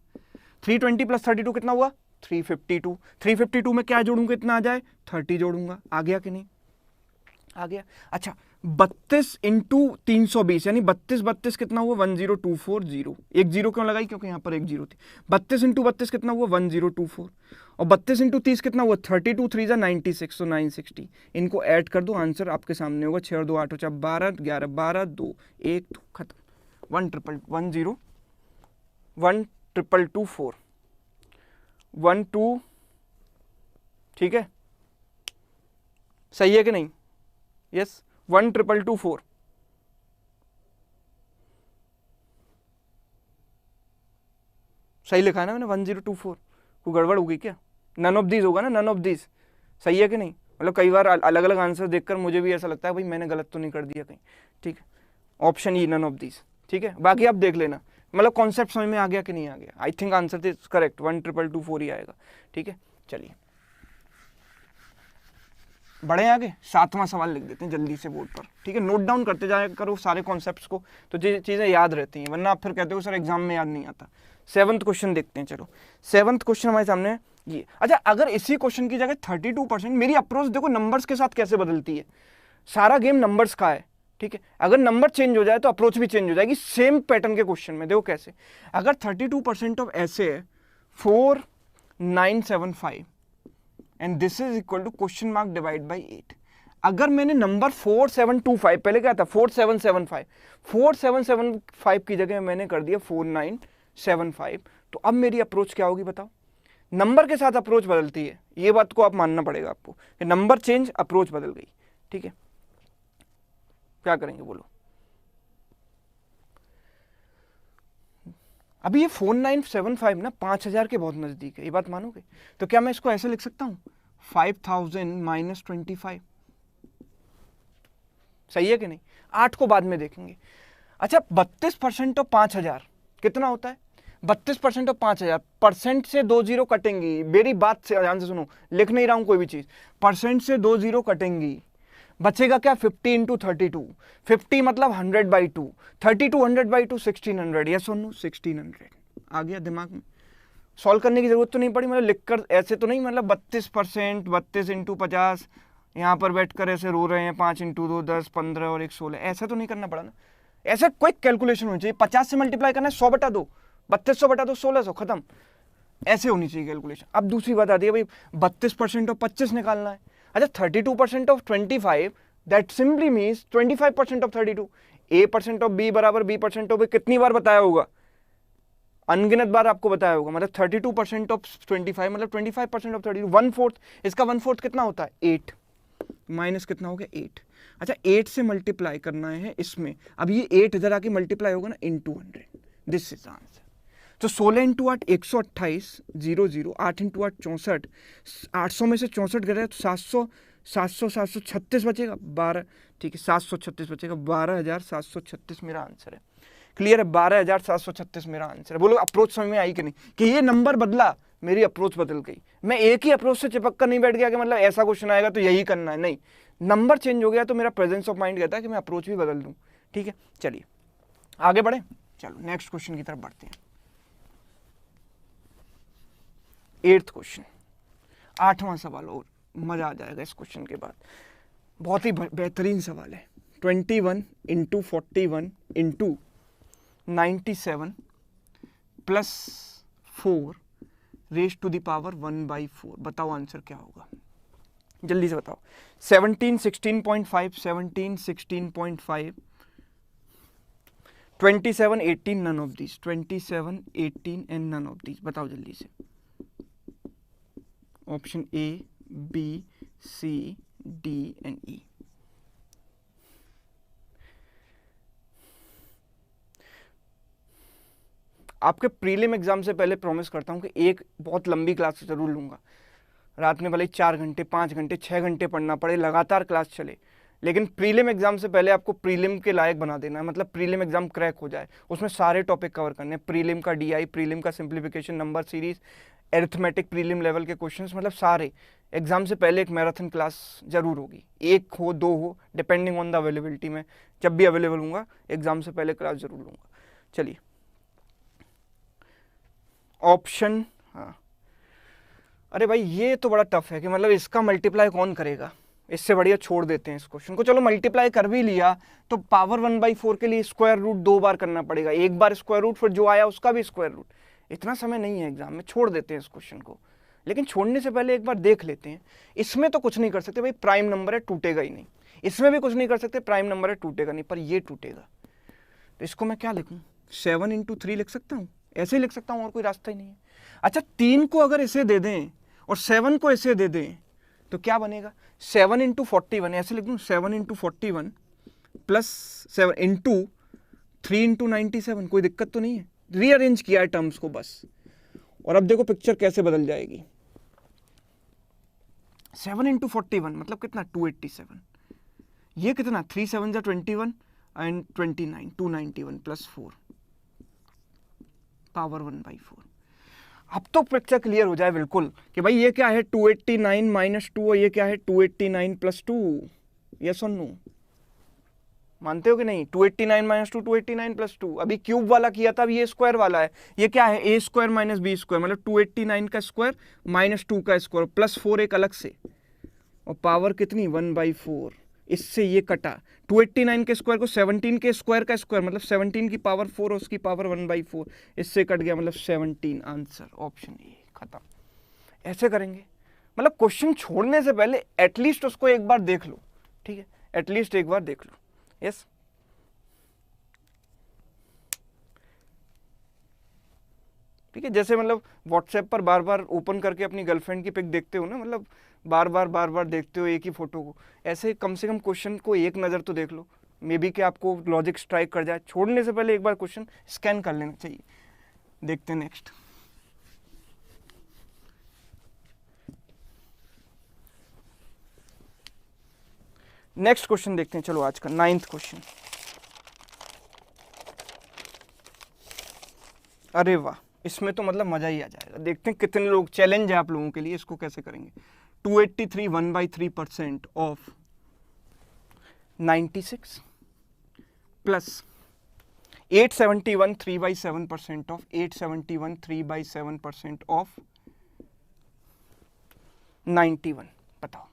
320 प्लस 32 कितना हुआ, 352। 352 में क्या जोड़ूंगा, कितना आ जाए, 30 जोड़ूंगा। आ गया कि नहीं, आ गया। अच्छा, 32 इंटू 320 यानी 32 32 कितना हुआ, 10240। एक जीरो क्यों लगाई, क्योंकि यहाँ पर एक जीरो थी। 32 इंटू 32 कितना हुआ, 1024। और 32 इंटू 30 कितना हुआ, 32 3 जा 96, तो 960। इनको ऐड कर दो, आंसर आपके सामने होगा। 6 और 2 8 हो, 12 11 12 2 1 2 खत्म। 1 1 2, ठीक है, सही है कि नहीं, यस, 1 2 2 4। सही लिखा है ना मैंने, 1024। कोई गड़बड़ होगी क्या, नन ऑफ दीज होगा ना, नन ऑफ दीज, सही है कि नहीं। मतलब कई बार अलग अलग आंसर देखकर मुझे भी ऐसा लगता है भाई मैंने गलत तो नहीं कर दिया कहीं। ठीक है, option E, none of these. ठीक है, बाकी आप देख लेना, मतलब कॉन्सेप्ट समझ में आ गया कि नहीं आ गया। I think answer is correct, 1 2 2 4 ही आएगा। ठीक है, चलिए बढ़े आगे, 7वां सवाल लिख देते हैं जल्दी से बोर्ड पर। ठीक है, नोट डाउन करते जाया करो सारे कॉन्सेप्ट्स को, तो ये चीज़ें याद रहती हैं, वरना आप फिर कहते हो सर एग्जाम में याद नहीं आता। 7th क्वेश्चन देखते हैं, चलो 7th क्वेश्चन हमारे सामने है ये। अच्छा, अगर इसी क्वेश्चन की जगह 32%, मेरी अप्रोच देखो नंबर्स के साथ कैसे बदलती है, सारा गेम नंबर्स का है। ठीक है, अगर नंबर चेंज हो जाए तो अप्रोच भी चेंज हो जाएगी, सेम पैटर्न के क्वेश्चन में। देखो कैसे, अगर 32% ऑफ ऐसे है 4975 and this is equal to question mark divide by 8। अगर मैंने नंबर 4725, पहले क्या था 4775, 4775 की जगह मैंने कर दिया 4975, तो अब मेरी अप्रोच क्या होगी बताओ। नंबर के साथ अप्रोच बदलती है, ये बात को आप मानना पड़ेगा आपको कि नंबर चेंज, अप्रोच बदल गई। ठीक है, क्या करेंगे बोलो। अभी ये 4975 ना 5000 के बहुत नजदीक है, ये बात मानोगे। तो क्या मैं इसको ऐसे लिख सकता हूं, 5000 माइनस 25, सही है कि नहीं। 8 को बाद में देखेंगे। अच्छा, 32% ऑफ 5000 कितना होता है, 32% ऑफ 5000, परसेंट से 2 जीरो कटेंगी, मेरी बात से ध्यान से सुनो, लिख नहीं रहा हूं कोई भी चीज, परसेंट से 2 जीरो कटेंगी, बचेगा क्या, 50 इंटू 32, 50 मतलब 100/2, 32 100/2 1600, यस और नो 1600। आ गया दिमाग में, सॉल्व करने की जरूरत तो नहीं पड़ी, मतलब लिखकर ऐसे तो नहीं, मतलब 32%, 32 इंटू 50, यहाँ पर बैठकर ऐसे रो रहे हैं, 5 इंटू 2 10 15 और 1 16, ऐसा तो नहीं करना पड़ा ना। ऐसे क्विक कैलकुलेशन होनी चाहिए, 50 से मल्टीप्लाई करना है 100/2, 3200/2 1600, खत्म, ऐसे होनी चाहिए कैलकुलेशन। अब दूसरी बात आती है भाई 32% ऑफ 25 निकालना है। अच्छा, 32% of 25, that simply means 25% of 32। a% of b बराबर b% ऑफ a, कितनी बार बताया होगा, अनगिनत बार आपको बताया होगा। मतलब 32% ऑफ 25 मतलब 25% ऑफ 32, 1/4, इसका 1/4 कितना होता है 8, माइनस कितना हो गया 8। अच्छा, 8 से मल्टीप्लाई करना है इसमें, अब ये 8 इधर आके मल्टीप्लाई होगा ना इंटू 100, दिस इज आंसर। तो 16 इंटू 8 128 00, 8 इंटू 8 64, 800 में से 64 गया तो 700 700 736 बचेगा 12, ठीक है 736 बचेगा, 12736 मेरा आंसर है। क्लियर है, 12736 मेरा आंसर है। बोलो अप्रोच समझ में आई कि नहीं, कि ये नंबर बदला, मेरी अप्रोच बदल गई। मैं एक ही अप्रोच से चिपक कर नहीं बैठ गया कि मतलब ऐसा क्वेश्चन आएगा तो यही करना है, नहीं, नंबर चेंज हो गया तो मेरा प्रेजेंस ऑफ माइंड कहता है कि मैं अप्रोच भी बदल दूं। ठीक है, चलिए आगे बढ़े, चलो नेक्स्ट क्वेश्चन की तरफ बढ़ते हैं। 8th क्वेश्चन, 8वां सवाल, और मजा आ जाएगा इस क्वेश्चन के बाद, बहुत ही बेहतरीन सवाल है। 21 into 41 into 97 plus 4 raise to the power 1/4, बताओ आंसर क्या होगा, जल्दी से बताओ। 17 16.5, 17 16.5, 27 18, none of these, 27 18 and none of these, बताओ जल्दी से। Option A B C D and E. आपके प्रीलिम एग्जाम से पहले प्रॉमिस करता हूँ कि एक बहुत लंबी क्लास जरूर लूँगा, रात में भले ही 4 घंटे 5 घंटे 6 घंटे पढ़ना पड़े, लगातार क्लास चले, लेकिन प्रीलिम एग्जाम से पहले आपको प्रीलिम के लायक बना देना है, मतलब प्रीलिम एग्जाम क्रैक हो जाए, उसमें सारे टॉपिक कवर करने हैं, प्रीलिम का डीआई, प्रीलिम का simplification, number series, arithmetic prelim level के क्वेश्चंस, मतलब सारे एग्जाम से पहले एक मैराथन क्लास जरूर होगी, एक हो 2 हो डिपेंडिंग ऑन द अवेलेबिलिटी में, जब भी अवेलेबल हूँगा एग्जाम से पहले क्लास जरूर लूँगा। चलिए ऑप्शन, हाँ अरे भाई ये तो बड़ा टफ है कि मतलब इसका मल्टीप्लाई कौन करेगा, इससे बढ़िया छोड़ देते हैं इस क्वेश्चन को। चलो मल्टीप्लाई कर भी लिया तो पावर 1/4 के लिए स्क्वायर रूट 2 बार करना पड़ेगा, एक बार स्क्वायर रूट फिर जो आया उसका भी स्क्वायर रूट, इतना समय नहीं है एग्जाम में, छोड़ देते हैं इस क्वेश्चन को। लेकिन छोड़ने से पहले एक बार देख लेते हैं, इसमें तो कुछ नहीं कर सकते भाई, प्राइम नंबर है टूटेगा ही नहीं, इसमें भी कुछ नहीं कर सकते, प्राइम नंबर है टूटेगा नहीं, पर ये टूटेगा। तो इसको मैं क्या लिखूं, 7 × 3 लिख सकता हूँ, ऐसे ही लिख सकता हूँ, और कोई रास्ता ही नहीं है। अच्छा 3 को अगर ऐसे दे दें और 7 को ऐसे दे दें तो क्या बनेगा, 7 × 41, ऐसे लिख दूँ 7 × 41 प्लस 7 × 3 × 97, कोई दिक्कत तो नहीं है, रीअरेंज किया है टर्म्स को बस। और अब देखो पिक्चर कैसे बदल जाएगी, 7 × 41 मतलब कितना 287, ये कितना 3 7 जा 21 एंड 29 291 प्लस 4 पावर 1/4। अब तो पिक्चर क्लियर हो जाए बिल्कुल कि भाई ये क्या है 289 माइनस 2 और ये क्या है 289 प्लस 2, यस और नो, मानते हो कि नहीं, 289 माइनस 2 289 प्लस 2, अभी क्यूब वाला किया था, अब ये स्क्वायर वाला है, ये क्या है a square minus b square, मतलब 289 का स्क्वायर माइनस 2 का स्क्वायर प्लस 4 एक अलग से, और पावर कितनी 1/4, इससे ये कटा, 289 के स्क्वायर को 17 के स्क्वायर का स्क्वायर, मतलब 17 की पावर 4 और उसकी पावर 1/4, इससे कट गया, मतलब 17, आंसर ऑप्शन ए, खत्म। ऐसे करेंगे, मतलब क्वेश्चन छोड़ने से पहले एटलीस्ट उसको एक बार देख लो, ठीक है, एटलीस्ट एक बार देख लो, यस। ठीक है, जैसे मतलब व्हाट्सएप पर बार बार ओपन करके अपनी गर्लफ्रेंड की पिक देखते हो ना, मतलब बार बार देखते हो एक ही फोटो को, ऐसे कम से कम क्वेश्चन को एक नज़र तो देख लो, मे बी कि आपको लॉजिक स्ट्राइक कर जाए, छोड़ने से पहले एक बार क्वेश्चन स्कैन कर लेना चाहिए। देखते हैं नेक्स्ट, नेक्स्ट क्वेश्चन देखते हैं, चलो आज का 9th क्वेश्चन। अरे वाह, इसमें तो मतलब मजा ही आ जाएगा, देखते हैं कितने लोग, चैलेंज है आप लोगों के लिए, इसको कैसे करेंगे। 283 1/3% ऑफ 96 प्लस 871 3/7% ऑफ 871 3/7% ऑफ 91, बताओ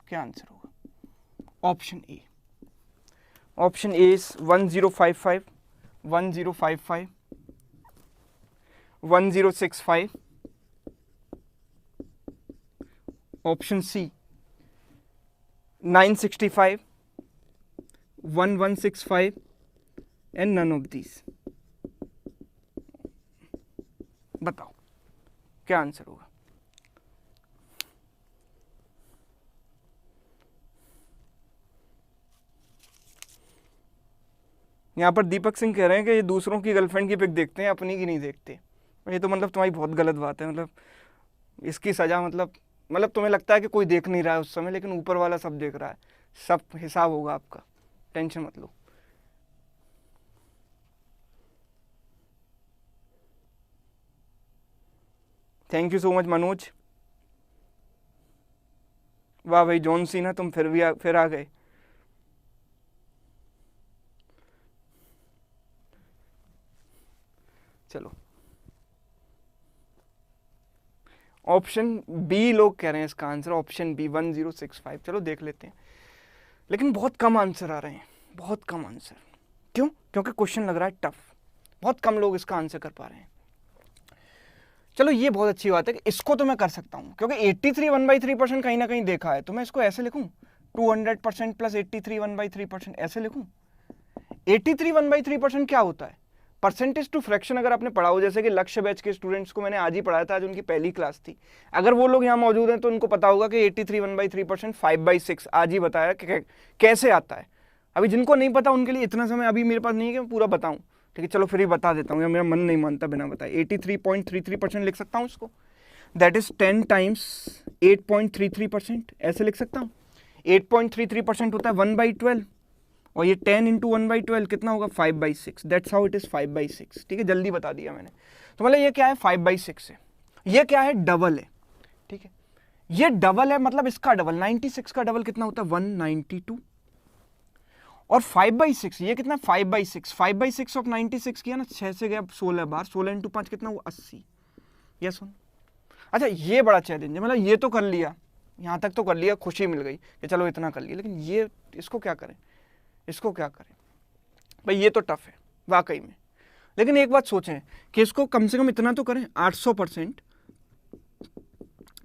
क्या आंसर होगा। Option A, option A is 1055 1055 1065, option C 965 1165 and none of these, बताओ क्या आंसर होगा। यहाँ पर दीपक सिंह कह रहे हैं कि ये दूसरों की गर्लफ्रेंड की पिक देखते हैं, अपनी की नहीं देखते, ये तो मतलब तुम्हारी बहुत गलत बात है, मतलब इसकी सज़ा, मतलब तुम्हें लगता है कि कोई देख नहीं रहा है उस समय, लेकिन ऊपर वाला सब देख रहा है, सब हिसाब होगा आपका, टेंशन मत लो। Thank you so much Manoj, वाह भाई जॉन सीना, तुम फिर आ गए। चलो ऑप्शन बी लोग कह रहे हैं इसका आंसर, ऑप्शन बी 1065, चलो देख लेते हैं, लेकिन बहुत कम आंसर आ रहे हैं, बहुत कम आंसर, क्यों, क्योंकि क्वेश्चन लग रहा है टफ, बहुत कम लोग इसका आंसर कर पा रहे हैं। चलो ये बहुत अच्छी बात है कि इसको तो मैं कर सकता हूँ, क्योंकि 83 1/3% कहीं ना कहीं देखा है, तो मैं इसको ऐसे लिखूँ 200% प्लस 83 1/3%, ऐसे लिखूँ। 83 1/3% क्या होता है, परसेंटेज टू फ्रैक्शन, अगर आपने पढ़ा हो, जैसे कि लक्ष्य बैच के स्टूडेंट्स को मैंने आज ही पढ़ाया था, आज उनकी पहली क्लास थी, अगर वो लोग यहाँ मौजूद हैं तो उनको पता होगा कि 83 1/3% 5/6, आज ही बताया कि कैसे आता है। अभी जिनको नहीं पता उनके लिए इतना समय अभी मेरे पास नहीं है कि मैं पूरा बताऊँ, ठीक है, चलो फिर ही बता देता हूँ, मेरा मन नहीं मानता बिना बताए। 83.33% लिख सकता हूँ इसको, दैट इज 10 टाइम्स 8.33%, ऐसे लिख सकता हूँ। 8.33% होता है 1/12, और ये 10 इंटू 1/12 कितना होगा 5/6, दैट्स हाउ इट इज 5/6। ठीक है, जल्दी बता दिया मैंने। तो मतलब ये क्या है 5/6 है, ये क्या है डबल है। ठीक है, ये डबल है, मतलब इसका डबल 96 का डबल कितना होता है 192, और 5/6 ये कितना 5/6, 5/6 ऑफ 96 किया ना, 6 से गया 16 बार, 16 इंटू 5 कितना हुआ 80। ये सुन, अच्छा ये बड़ा चैलेंज है, मतलब ये तो कर लिया, यहाँ तक तो कर लिया, खुशी मिल गई कि चलो इतना कर लिया, लेकिन ये इसको क्या करें, इसको क्या करें भाई, ये तो टफ है वाकई में। लेकिन एक बात सोचें कि इसको कम से कम इतना तो करें, 800%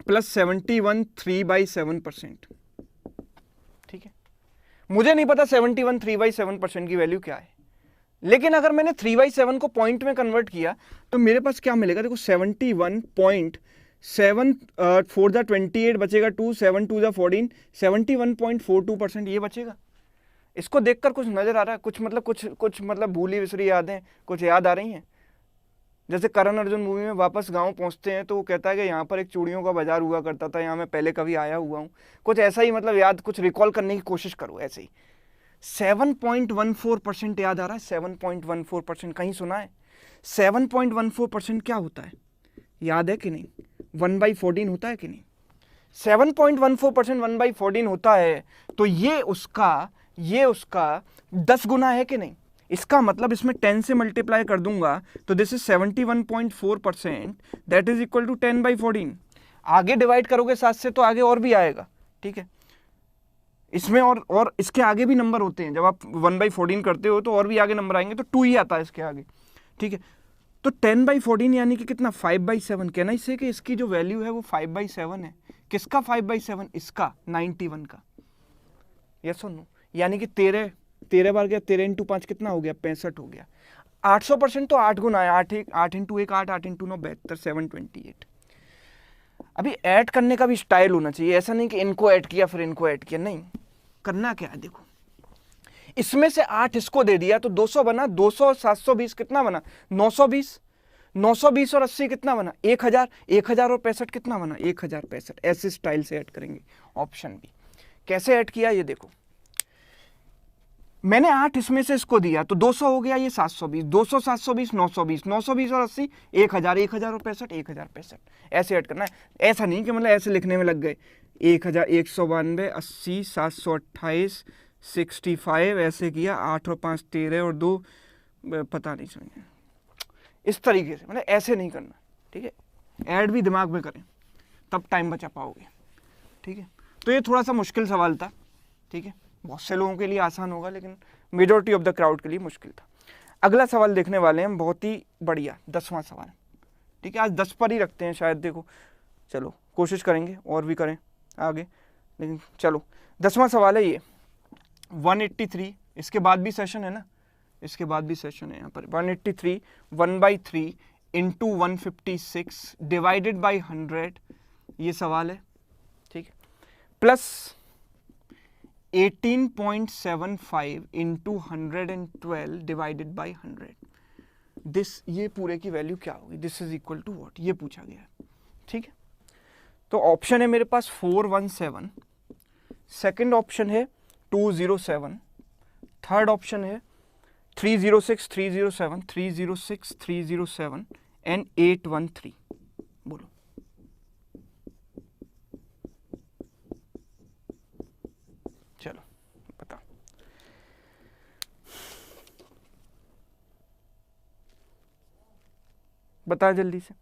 प्लस 71 3/7%। ठीक है, मुझे नहीं पता 71 3/7% की वैल्यू क्या है, लेकिन अगर मैंने 3/7 को पॉइंट में कन्वर्ट किया तो मेरे पास क्या मिलेगा, देखो 71.7 4 दा 28 बचेगा 2, 7 2 दा 14, 71.42% ये बचेगा। इसको देखकर कुछ नजर आ रहा है, कुछ मतलब कुछ मतलब भूली विसरी यादें कुछ याद आ रही हैं। जैसे करण अर्जुन मूवी में वापस गांव पहुंचते हैं तो वो कहता है कि यहाँ पर एक चूड़ियों का बाजार हुआ करता था, यहाँ मैं पहले कभी आया हुआ हूँ, कुछ ऐसा ही मतलब याद, कुछ रिकॉल करने की कोशिश करो ऐसे ही। 7.14% याद आ रहा है, 7.14% कहीं सुना है? 7.14% क्या होता है, याद है कि नहीं? 1/14 होता है कि नहीं? 7.14% 1/14 होता है, तो ये उसका 10 गुना है कि नहीं? इसका मतलब इसमें 10 से मल्टीप्लाई कर दूंगा तो this is 71.4%, that is equal to 10/14। आगे डिवाइड करोगे 7 से तो आगे और भी आएगा। ठीक है, इसमें और इसके आगे भी नंबर होते हैं, जब आप 1/14 करते हो तो और भी आगे नंबर आएंगे, तो 2 ही आता है इसके आगे। ठीक है, तो 10/14 यानी कि कितना 5/7, कहना इससे कि इसकी जो वैल्यू है वो 5/7 है। किसका 5/7? इसका 91 का। यस और नो? यानी कि 13 बार गया, 13 इंटू 5 कितना हो गया 65 हो गया। 800% तो 8 गुना है, 8 इंटू 1 8, 8 इंटू 9 72, 728। अभी ऐड करने का भी स्टाइल होना चाहिए, ऐसा नहीं कि इनको ऐड किया फिर इनको ऐड किया, नहीं। करना क्या है देखो, इसमें से 8 इसको दे दिया तो 200 बना, 200 720 कितना बना 920, 920 और 80 कितना बना 1000, 1000 और 65 कितना बना 1065। ऐसे स्टाइल से ऐड करेंगे। Option B. कैसे ऐड किया ये देखो, मैंने 8 इसमें से इसको दिया तो 200 हो गया, ये 720, 200 720 920, 920 और 80 1000, 1000 और 65 1065। ऐसे ऐड करना है, ऐसा नहीं कि मतलब ऐसे लिखने में लग गए 1192 80 728 65 ऐसे किया, 8 और 5 13 और 2 पता नहीं समझे, इस तरीके से, मतलब ऐसे नहीं करना। ठीक है, ऐड भी दिमाग में करें तब टाइम बचा पाओगे। ठीक है, तो ये थोड़ा सा मुश्किल सवाल था। ठीक है, बहुत से लोगों के लिए आसान होगा लेकिन मेजॉरिटी ऑफ द क्राउड के लिए मुश्किल था। अगला सवाल देखने वाले हैं, बहुत ही बढ़िया 10वां सवाल। ठीक है, आज 10 पर ही रखते हैं शायद, देखो चलो कोशिश करेंगे और भी करें आगे, लेकिन चलो 10वां सवाल है ये 183। इसके बाद भी सेशन है ना, इसके बाद भी सेशन है यहाँ पर। 183 1/3 इंटू 156 डिवाइडेड बाई 100, ये सवाल है। ठीक है, plus 18.75 into 112 divided by 100, this, ये पूरे की वैल्यू क्या होगी, this is equal to what, ये पूछा गया है। ठीक है, तो ऑप्शन है मेरे पास 417, सेकंड ऑप्शन है 207, थर्ड ऑप्शन है 306 307 306 307 एंड 813। बोलो चलो बताओ। बता जल्दी से।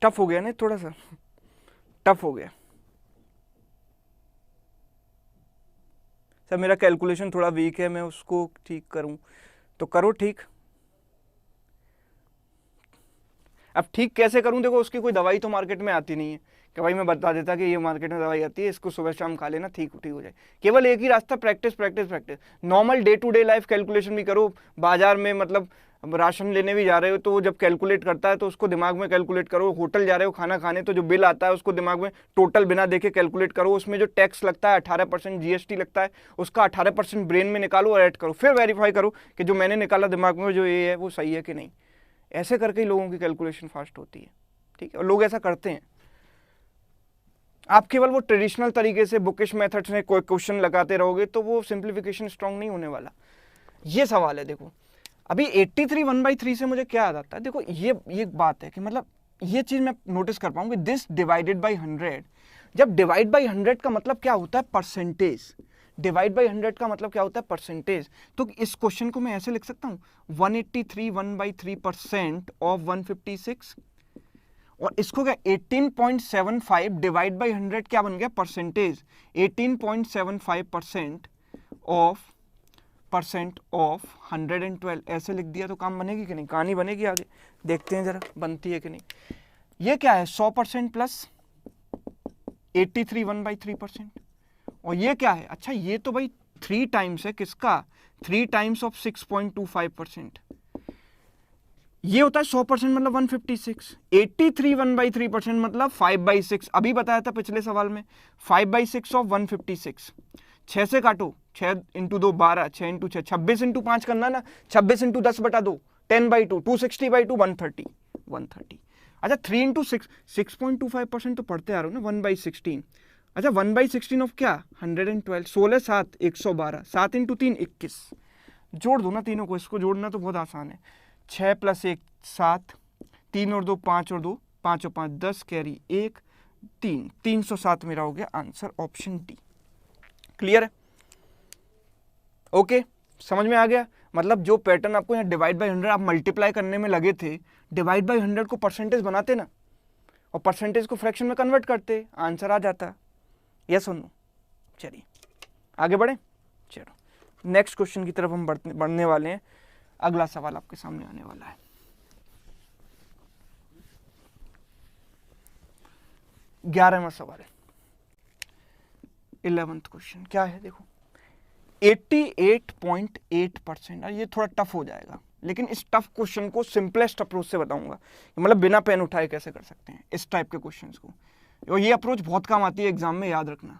टफ हो गया ना, थोड़ा सा टफ हो गया सर, मेरा कैलकुलेशन थोड़ा वीक है, मैं उसको ठीक करूं तो करो ठीक। अब ठीक कैसे करूं, देखो उसकी कोई दवाई तो मार्केट में आती नहीं है कि भाई मैं बता देता कि ये मार्केट में दवाई आती है, इसको सुबह शाम खा लेना ठीक हो जाए। केवल एक ही रास्ता, practice practice practice. Normal day to day life calculation भी करो, बाजार में मतलब राशन लेने भी जा रहे हो तो वो जब कैलकुलेट करता है तो उसको दिमाग में कैलकुलेट करो। होटल जा रहे हो खाना खाने तो जो बिल आता है उसको दिमाग में टोटल बिना देखे कैलकुलेट करो। उसमें जो टैक्स लगता है 18% जीएसटी लगता है, उसका 18% ब्रेन में निकालो और ऐड करो, फिर वेरीफाई करो कि जो मैंने निकाला दिमाग में जो ये है वो सही है कि नहीं। ऐसे करके ही लोगों की कैलकुलेशन फास्ट होती है, ठीक है, और लोग ऐसा करते हैं। आप केवल वो ट्रेडिशनल तरीके से बुकिश मेथड से कोई क्वेश्चन लगाते रहोगे तो वो सिंप्लीफिकेशन स्ट्रांग नहीं होने वाला। ये सवाल है, देखो अभी 83 1/3 से मुझे क्या याद आता है, देखो ये बात है कि मतलब ये चीज मैं नोटिस कर पाऊंगी, दिस डिवाइडेड बाई 100। जब डिवाइड बाई 100 का मतलब क्या होता है, परसेंटेज। डिवाइड बाई 100 का मतलब क्या होता है, परसेंटेज। तो इस क्वेश्चन को मैं ऐसे लिख सकता हूँ 183 1/3% ऑफ 156, और इसको क्या 18.75 डिवाइड बाई 100 क्या बन गया, परसेंटेज। 18.75% ऑफ 112 ऐसे लिख दिया तो काम बनेगी कि नहीं, कहानी बनेगी। आगे देखते हैं जरा बनती है कि नहीं। ये क्या है 100% प्लस 83 1/3%, और ये क्या है, अच्छा ये तो भाई 3 टाइम्स है किसका, 3 टाइम्स ऑफ 6.25%। ये होता है 100% मतलब 156। 83 1/3% मतलब 5/6। अभी बताया था पिछले सवाल में 5/6 ऑफ 156। 6 से काटो, 6 इंटू 2 12, 6 इंटू 6 26 इंटू 5 करना ना, 26 इंटू 10/2 10/2 260/2 130। अच्छा 3 इंटू 6.25% तो पढ़ते आ रहे हो ना, 1/16। अच्छा 1/16 ऑफ क्या 112, 16 7 112, 7 इंटू 3 21। जोड़ दो ना तीनों को, इसको जोड़ना तो बहुत आसान है। 6 + 1 7, 3 और 2 5 और 2 5 और 5 10, कैरी 1 3, 307 मेरा हो गया आंसर, ऑप्शन डी। क्लियर है, ओके समझ में आ गया। मतलब जो पैटर्न आपको यहाँ डिवाइड बाय 100 आप मल्टीप्लाई करने में लगे थे, डिवाइड बाय 100 को परसेंटेज बनाते ना, और परसेंटेज को फ्रैक्शन में कन्वर्ट करते, आंसर आ जाता। यस और नो। चलिए आगे बढ़े, चलो नेक्स्ट क्वेश्चन की तरफ हम बढ़ने वाले हैं। अगला सवाल आपके सामने आने वाला है, 11वां सवाल है, 11th क्वेश्चन क्या है, देखो 88.8%। ये थोड़ा टफ हो जाएगा, लेकिन इस टफ क्वेश्चन को सिंपलेस्ट अप्रोच से बताऊंगा, मतलब बिना पेन उठाए कैसे कर सकते हैं इस टाइप के क्वेश्चंस को। और ये अप्रोच बहुत काम आती है एग्जाम में, याद रखना।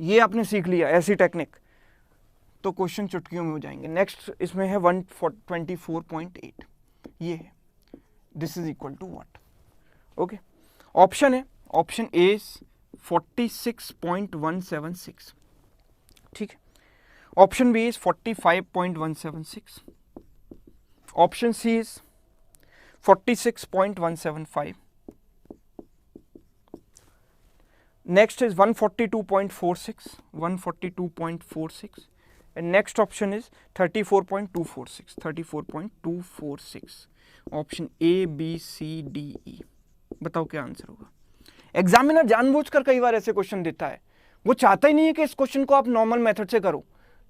ये आपने सीख लिया ऐसी टेक्निक तो क्वेश्चन चुटकियों में हो जाएंगे। नेक्स्ट इसमें है 124.8, ये है, this is equal to what. Okay, option है, ऑप्शन ए 46.176, ठीक है, option B is 45.176, option C is 46.175, next is 142.46, and next option is 34.246, option A B C D E. बताओ क्या आंसर होगा। एग्जामिनर जानबूझकर कई बार ऐसे क्वेश्चन देता है, वो चाहता ही नहीं है कि इस क्वेश्चन को आप नॉर्मल मेथड से करो,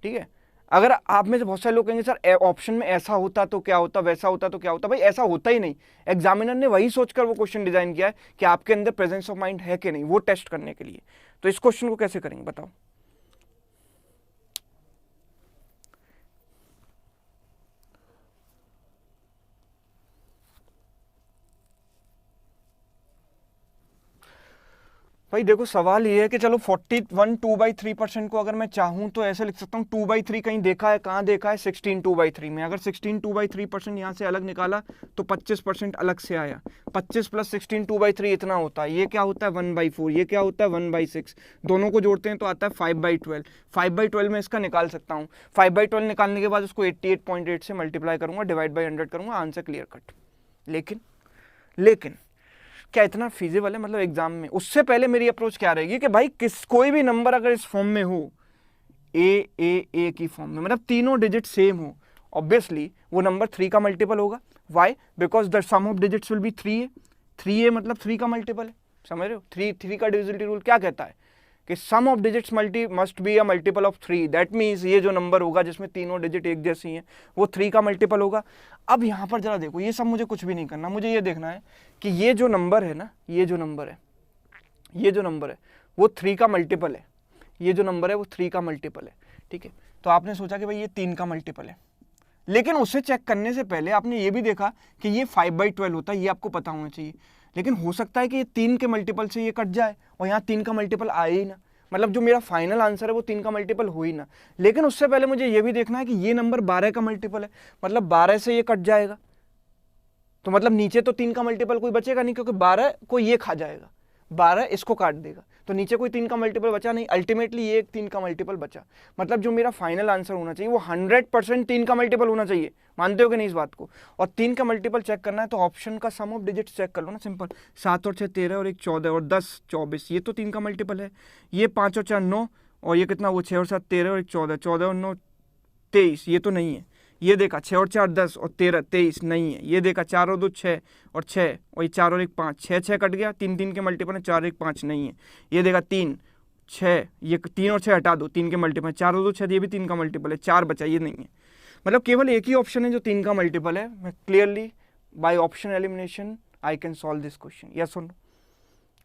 ठीक है। अगर आप में से बहुत सारे लोग कहेंगे सर ऑप्शन में ऐसा होता तो क्या होता, वैसा होता तो क्या होता, भाई ऐसा होता ही नहीं। एग्जामिनर ने वही सोचकर वो क्वेश्चन डिजाइन किया है कि आपके अंदर प्रेजेंस ऑफ माइंड है कि नहीं, वो टेस्ट करने के लिए। तो इस क्वेश्चन को कैसे करेंगे बताओ। भाई देखो सवाल ये है कि चलो 41 2/3% को अगर मैं चाहूं तो ऐसे लिख सकता हूँ 2/3 कहीं देखा है, कहाँ देखा है 16 2/3 में। अगर 16 2/3% यहाँ से अलग निकाला तो 25% अलग से आया, 25 + 16 2/3 इतना होता है। ये क्या होता है 1/4, ये क्या होता है 1/6, दोनों को जोड़ते हैं तो आता है 5/12। 5/12 में इसका निकाल सकता हूँ। 5/12 निकालने के बाद उसको 88.8 से मल्टीप्लाई करूंगा, डिवाइड बाई 100 करूंगा, आंसर क्लियर कट। लेकिन क्या इतना फीजिबल है, मतलब एग्जाम में? उससे पहले मेरी अप्रोच क्या रहेगी कि भाई कोई भी नंबर अगर इस फॉर्म में हो, ए की फॉर्म में, मतलब तीनों डिजिट सेम हो, ऑब्वियसली वो नंबर 3 का मल्टीपल होगा। Why? Because the sum of digits will be 3a। 3a मतलब 3 का मल्टीपल है, समझ रहे हो। 3 का डिविजिबिलिटी रूल क्या कहता है कि sum of digits multi must be a multiple of 3, that means ये जो नंबर होगा जिसमें तीनों डिजिट एक जैसी हैं वो 3 का मल्टीपल होगा। अब यहाँ पर जरा देखो, ये सब मुझे कुछ भी नहीं करना, मुझे ये देखना है कि ये जो नंबर है ना, ये जो नंबर है वो 3 का मल्टीपल है, ये जो नंबर है वो 3 का मल्टीपल है, ठीक है। तो आपने सोचा कि भाई ये 3 का मल्टीपल है, लेकिन उसे चेक करने से पहले आपने ये भी देखा कि ये 5/12 होता है, ये आपको पता होना चाहिए। लेकिन हो सकता है कि ये 3 के मल्टीपल से ये कट जाए और यहाँ 3 का मल्टीपल आए ही ना, मतलब जो मेरा फाइनल आंसर है वो 3 का मल्टीपल हो ही ना। लेकिन उससे पहले मुझे ये भी देखना है कि ये नंबर 12 का मल्टीपल है, मतलब 12 से ये कट जाएगा, तो मतलब नीचे तो 3 का मल्टीपल कोई बचेगा नहीं, क्योंकि 12 को ये खा जाएगा, 12 इसको काट देगा, तो नीचे कोई 3 का मल्टीपल बचा नहीं, अल्टीमेटली ये एक 3 का मल्टीपल बचा। मतलब जो मेरा फाइनल आंसर होना चाहिए वो 100% 3 का मल्टीपल होना चाहिए। मानते हो कि नहीं इस बात को? और 3 का मल्टीपल चेक करना है तो ऑप्शन का सम ऑफ डिजिट चेक कर लो ना, सिंपल। 7 और 6 13 और 1 14 और 10 24, ये तो 3 का मल्टीपल है। ये 5 और 4 9 और ये कितना, वो 6 और 7 13 और 1 14, 14 और 9 23, ये तो नहीं है। ये देखा 6 और 4 10 और 13 23, नहीं है। ये देखा 4 और 2 6 और 6 और ये 4 और 1 5, 6 6 कट गया, 3 3 के मल्टीपल है, 4 1 5, नहीं है। ये देखा 3 6, ये 3 और 6 हटा दो, 3 के मल्टीपल, 4 और 2 6, ये भी 3 का मल्टीपल है, 4 बचा, ये नहीं है। मतलब केवल एक ही ऑप्शन है जो 3 का मल्टीपल है। मैं clearly by option elimination I can solve this question, yes और नो?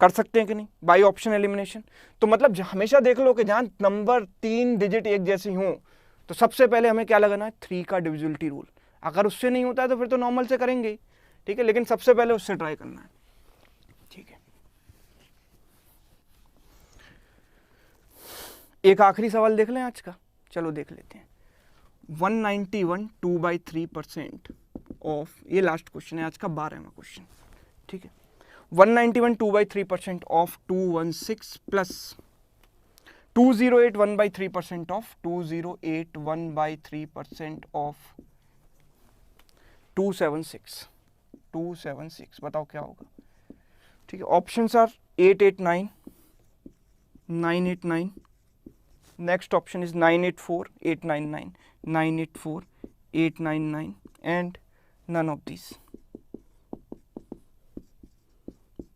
कर सकते हैं कि नहीं बाय ऑप्शन एलिमिनेशन? तो मतलब हमेशा देख लो कि जहां नंबर 3 डिजिट एक जैसी हों तो सबसे पहले हमें क्या लगाना है, 3 का डिविजिबिलिटी रूल। अगर उससे नहीं होता है तो फिर तो नॉर्मल से करेंगे ही, ठीक है, लेकिन सबसे पहले उससे ट्राई करना है, ठीक है। एक आखिरी सवाल देख लें आज का, चलो देख लेते हैं। 191 2/3% ऑफ, ये लास्ट क्वेश्चन है आज का, 12वां क्वेश्चन, ठीक है। 191 2/3% ऑफ 216 प्लस 208 1/3% ऑफ 208 1/3% ऑफ 276, बताओ क्या होगा, ठीक है। Options are 889 989, next option is 984 899 984 899 and none of this,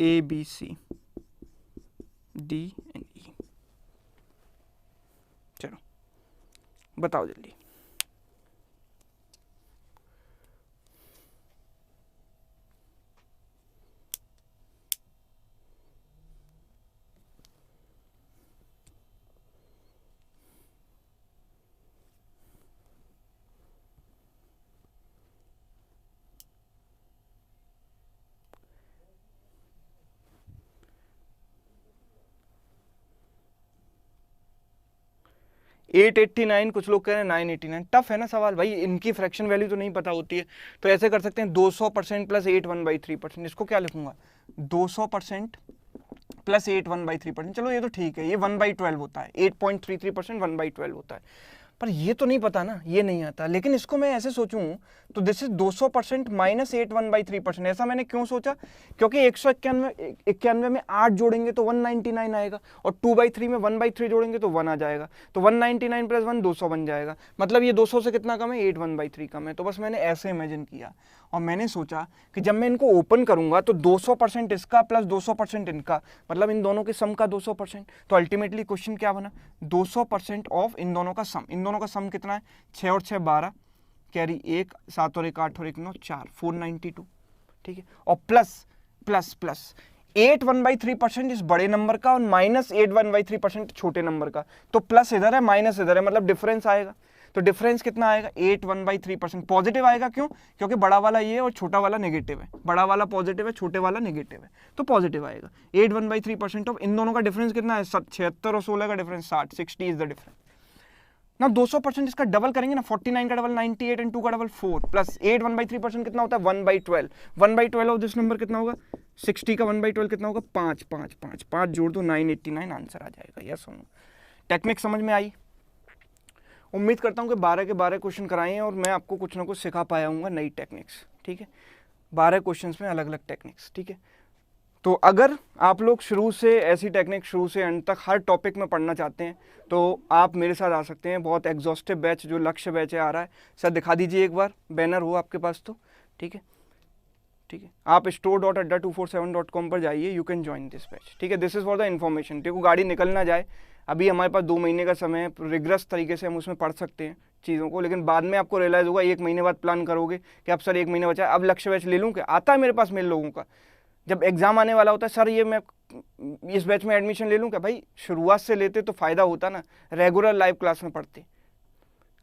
A B C D and E। चलो बताओ जल्दी। एट 89, कुछ लोग कह रहे हैं 989। टफ है ना सवाल भाई, इनकी फ्रैक्शन वैल्यू तो नहीं पता होती है, तो ऐसे कर सकते हैं 200% प्लस 8 1/3%। इसको क्या लिखूंगा, 200% प्लस 8 1/3%। चलो ये तो ठीक है, ये 1/12 होता है, 8.33% 1/12 होता है, पर ये तो नहीं पता ना, ये नहीं आता। लेकिन इसको मैं ऐसे सोचूं तो दिस इज 200% माइनस 8 1/3%। ऐसा मैंने क्यों सोचा, क्योंकि 191 में 8 जोड़ेंगे तो 199 आएगा, और 2/3 में 1/3 जोड़ेंगे तो 1 आ जाएगा, तो 199 प्लस 1 200 बन जाएगा। मतलब ये 200 से कितना कम है, 8 1/3 कम है। तो बस मैंने ऐसे इमेजिन किया और मैंने सोचा कि जब मैं इनको ओपन करूंगा तो 200% इसका प्लस 200% इनका, मतलब इन दोनों के सम का 200%। तो अल्टीमेटली क्वेश्चन क्या बना, 200% ऑफ इन दोनों का सम। इन दोनों का सम कितना है, 6 और 6 12, कैरी 1, 7 और 1 8 और 1 9 4, 492, ठीक है। और प्लस प्लस प्लस 8 1/3% इस बड़े नंबर का और माइनस 8 1/3% छोटे नंबर का। तो प्लस इधर है माइनस इधर है, मतलब डिफरेंस आएगा। तो डिफरेंस कितना आएगा, 8 1/3%। पॉजिटिव आएगा, क्यों, क्योंकि बड़ा वाला ये और छोटा वाला नेगेटिव है, बड़ा वाला पॉजिटिव है छोटे वाला नेगेटिव है, तो पॉजिटिव आएगा। 8 1/3% ऑफ इन दोनों का डिफरेंस कितना है, 76 और 16 का डिफरेंस 60, 60 इज द डिफरेंस ना। 200% इसका डबल करेंगे ना, 49 का डबल 98 एंड 2 का डबल 4 प्लस 8 1/3% कितना होता है, 1/12। 1/12 ऑफ दिस नंबर कितना होगा, 60 का 1/12 कितना होगा, 5 5 5 5 जोड़ दो 989 आंसर आ जाएगा। यस सुनो, टेक्निक समझ में आई? उम्मीद करता हूँ कि 12 के 12 क्वेश्चन कराए हैं और मैं आपको कुछ ना कुछ सिखा पाया हूँ नई टेक्निक्स, ठीक है। 12 क्वेश्चंस में अलग अलग टेक्निक्स, ठीक है। तो अगर आप लोग शुरू से ऐसी टेक्निक शुरू से एंड तक हर टॉपिक में पढ़ना चाहते हैं तो आप मेरे साथ आ सकते हैं। बहुत एग्जॉस्टिव बैच जो लक्ष्य बैच है आ रहा है, सर दिखा दीजिए एक बार, बैनर हो आपके पास तो, ठीक है। ठीक है। आप store.adda247.com पर जाइए, you can join this batch, ठीक है। This is for the information. देखो गाड़ी निकल ना जाए, अभी हमारे पास 2 महीने का समय है, रिग्रेस तरीके से हम उसमें पढ़ सकते हैं चीज़ों को, लेकिन बाद में आपको रियलाइज़ होगा, 1 महीने बाद प्लान करोगे कि अब सर 1 महीने बचा है, अब लक्ष्य बैच ले लूँ क्या? आता है मेरे पास मेरे लोगों का, जब एग्ज़ाम आने वाला होता है, सर ये मैं इस बैच में एडमिशन ले लूँ क्या? भाई शुरुआत से लेते तो फ़ायदा होता ना, रेगुलर लाइव क्लास में पढ़ते।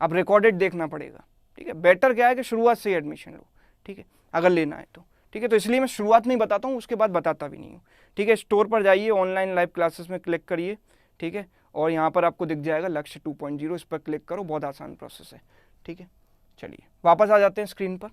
अब रिकॉर्डेड देखना पड़ेगा, ठीक है। बेटर क्या है कि शुरुआत से ही एडमिशन लो, ठीक है, अगर लेना है तो, ठीक है। तो इसलिए मैं शुरुआत नहीं बताता हूँ, उसके बाद बताता भी नहीं हूँ, ठीक है। स्टोर पर जाइए, ऑनलाइन लाइव क्लासेस में क्लिक करिए, ठीक है, और यहाँ पर आपको दिख जाएगा लक्ष्य 2.0, इस पर क्लिक करो, बहुत आसान प्रोसेस है, ठीक है। चलिए वापस आ जाते हैं स्क्रीन पर,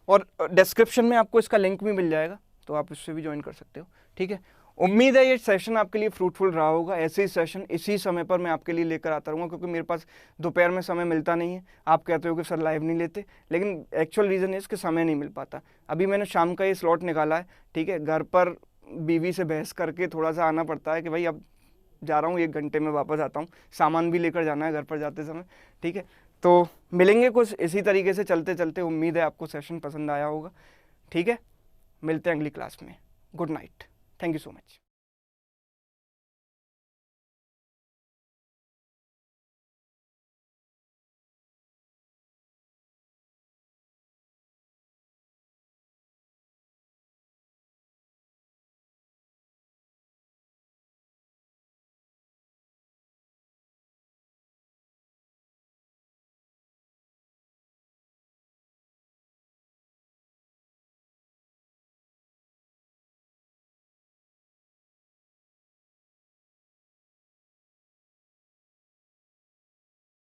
और डिस्क्रिप्शन में आपको इसका लिंक भी मिल जाएगा, तो आप इससे भी ज्वाइन कर सकते हो, ठीक है। उम्मीद है ये सेशन आपके लिए फ्रूटफुल रहा होगा। ऐसे ही सेशन इसी समय पर मैं आपके लिए लेकर आता रहूँगा, क्योंकि मेरे पास दोपहर में समय मिलता नहीं है। आप कहते हो कि सर लाइव नहीं लेते, लेकिन एक्चुअल रीज़न है इसके समय नहीं मिल पाता। अभी मैंने शाम का ये स्लॉट निकाला है, ठीक है। घर पर बीवी से बहस करके थोड़ा सा आना पड़ता है कि भाई अब जा रहा हूँ, 1 घंटे में वापस आता हूँ, सामान भी लेकर जाना है घर पर जाते समय, ठीक है। तो मिलेंगे कुछ इसी तरीके से चलते चलते। उम्मीद है आपको सेशन पसंद आया होगा, ठीक है। मिलते हैं अगली क्लास में। Good night, thank you so much.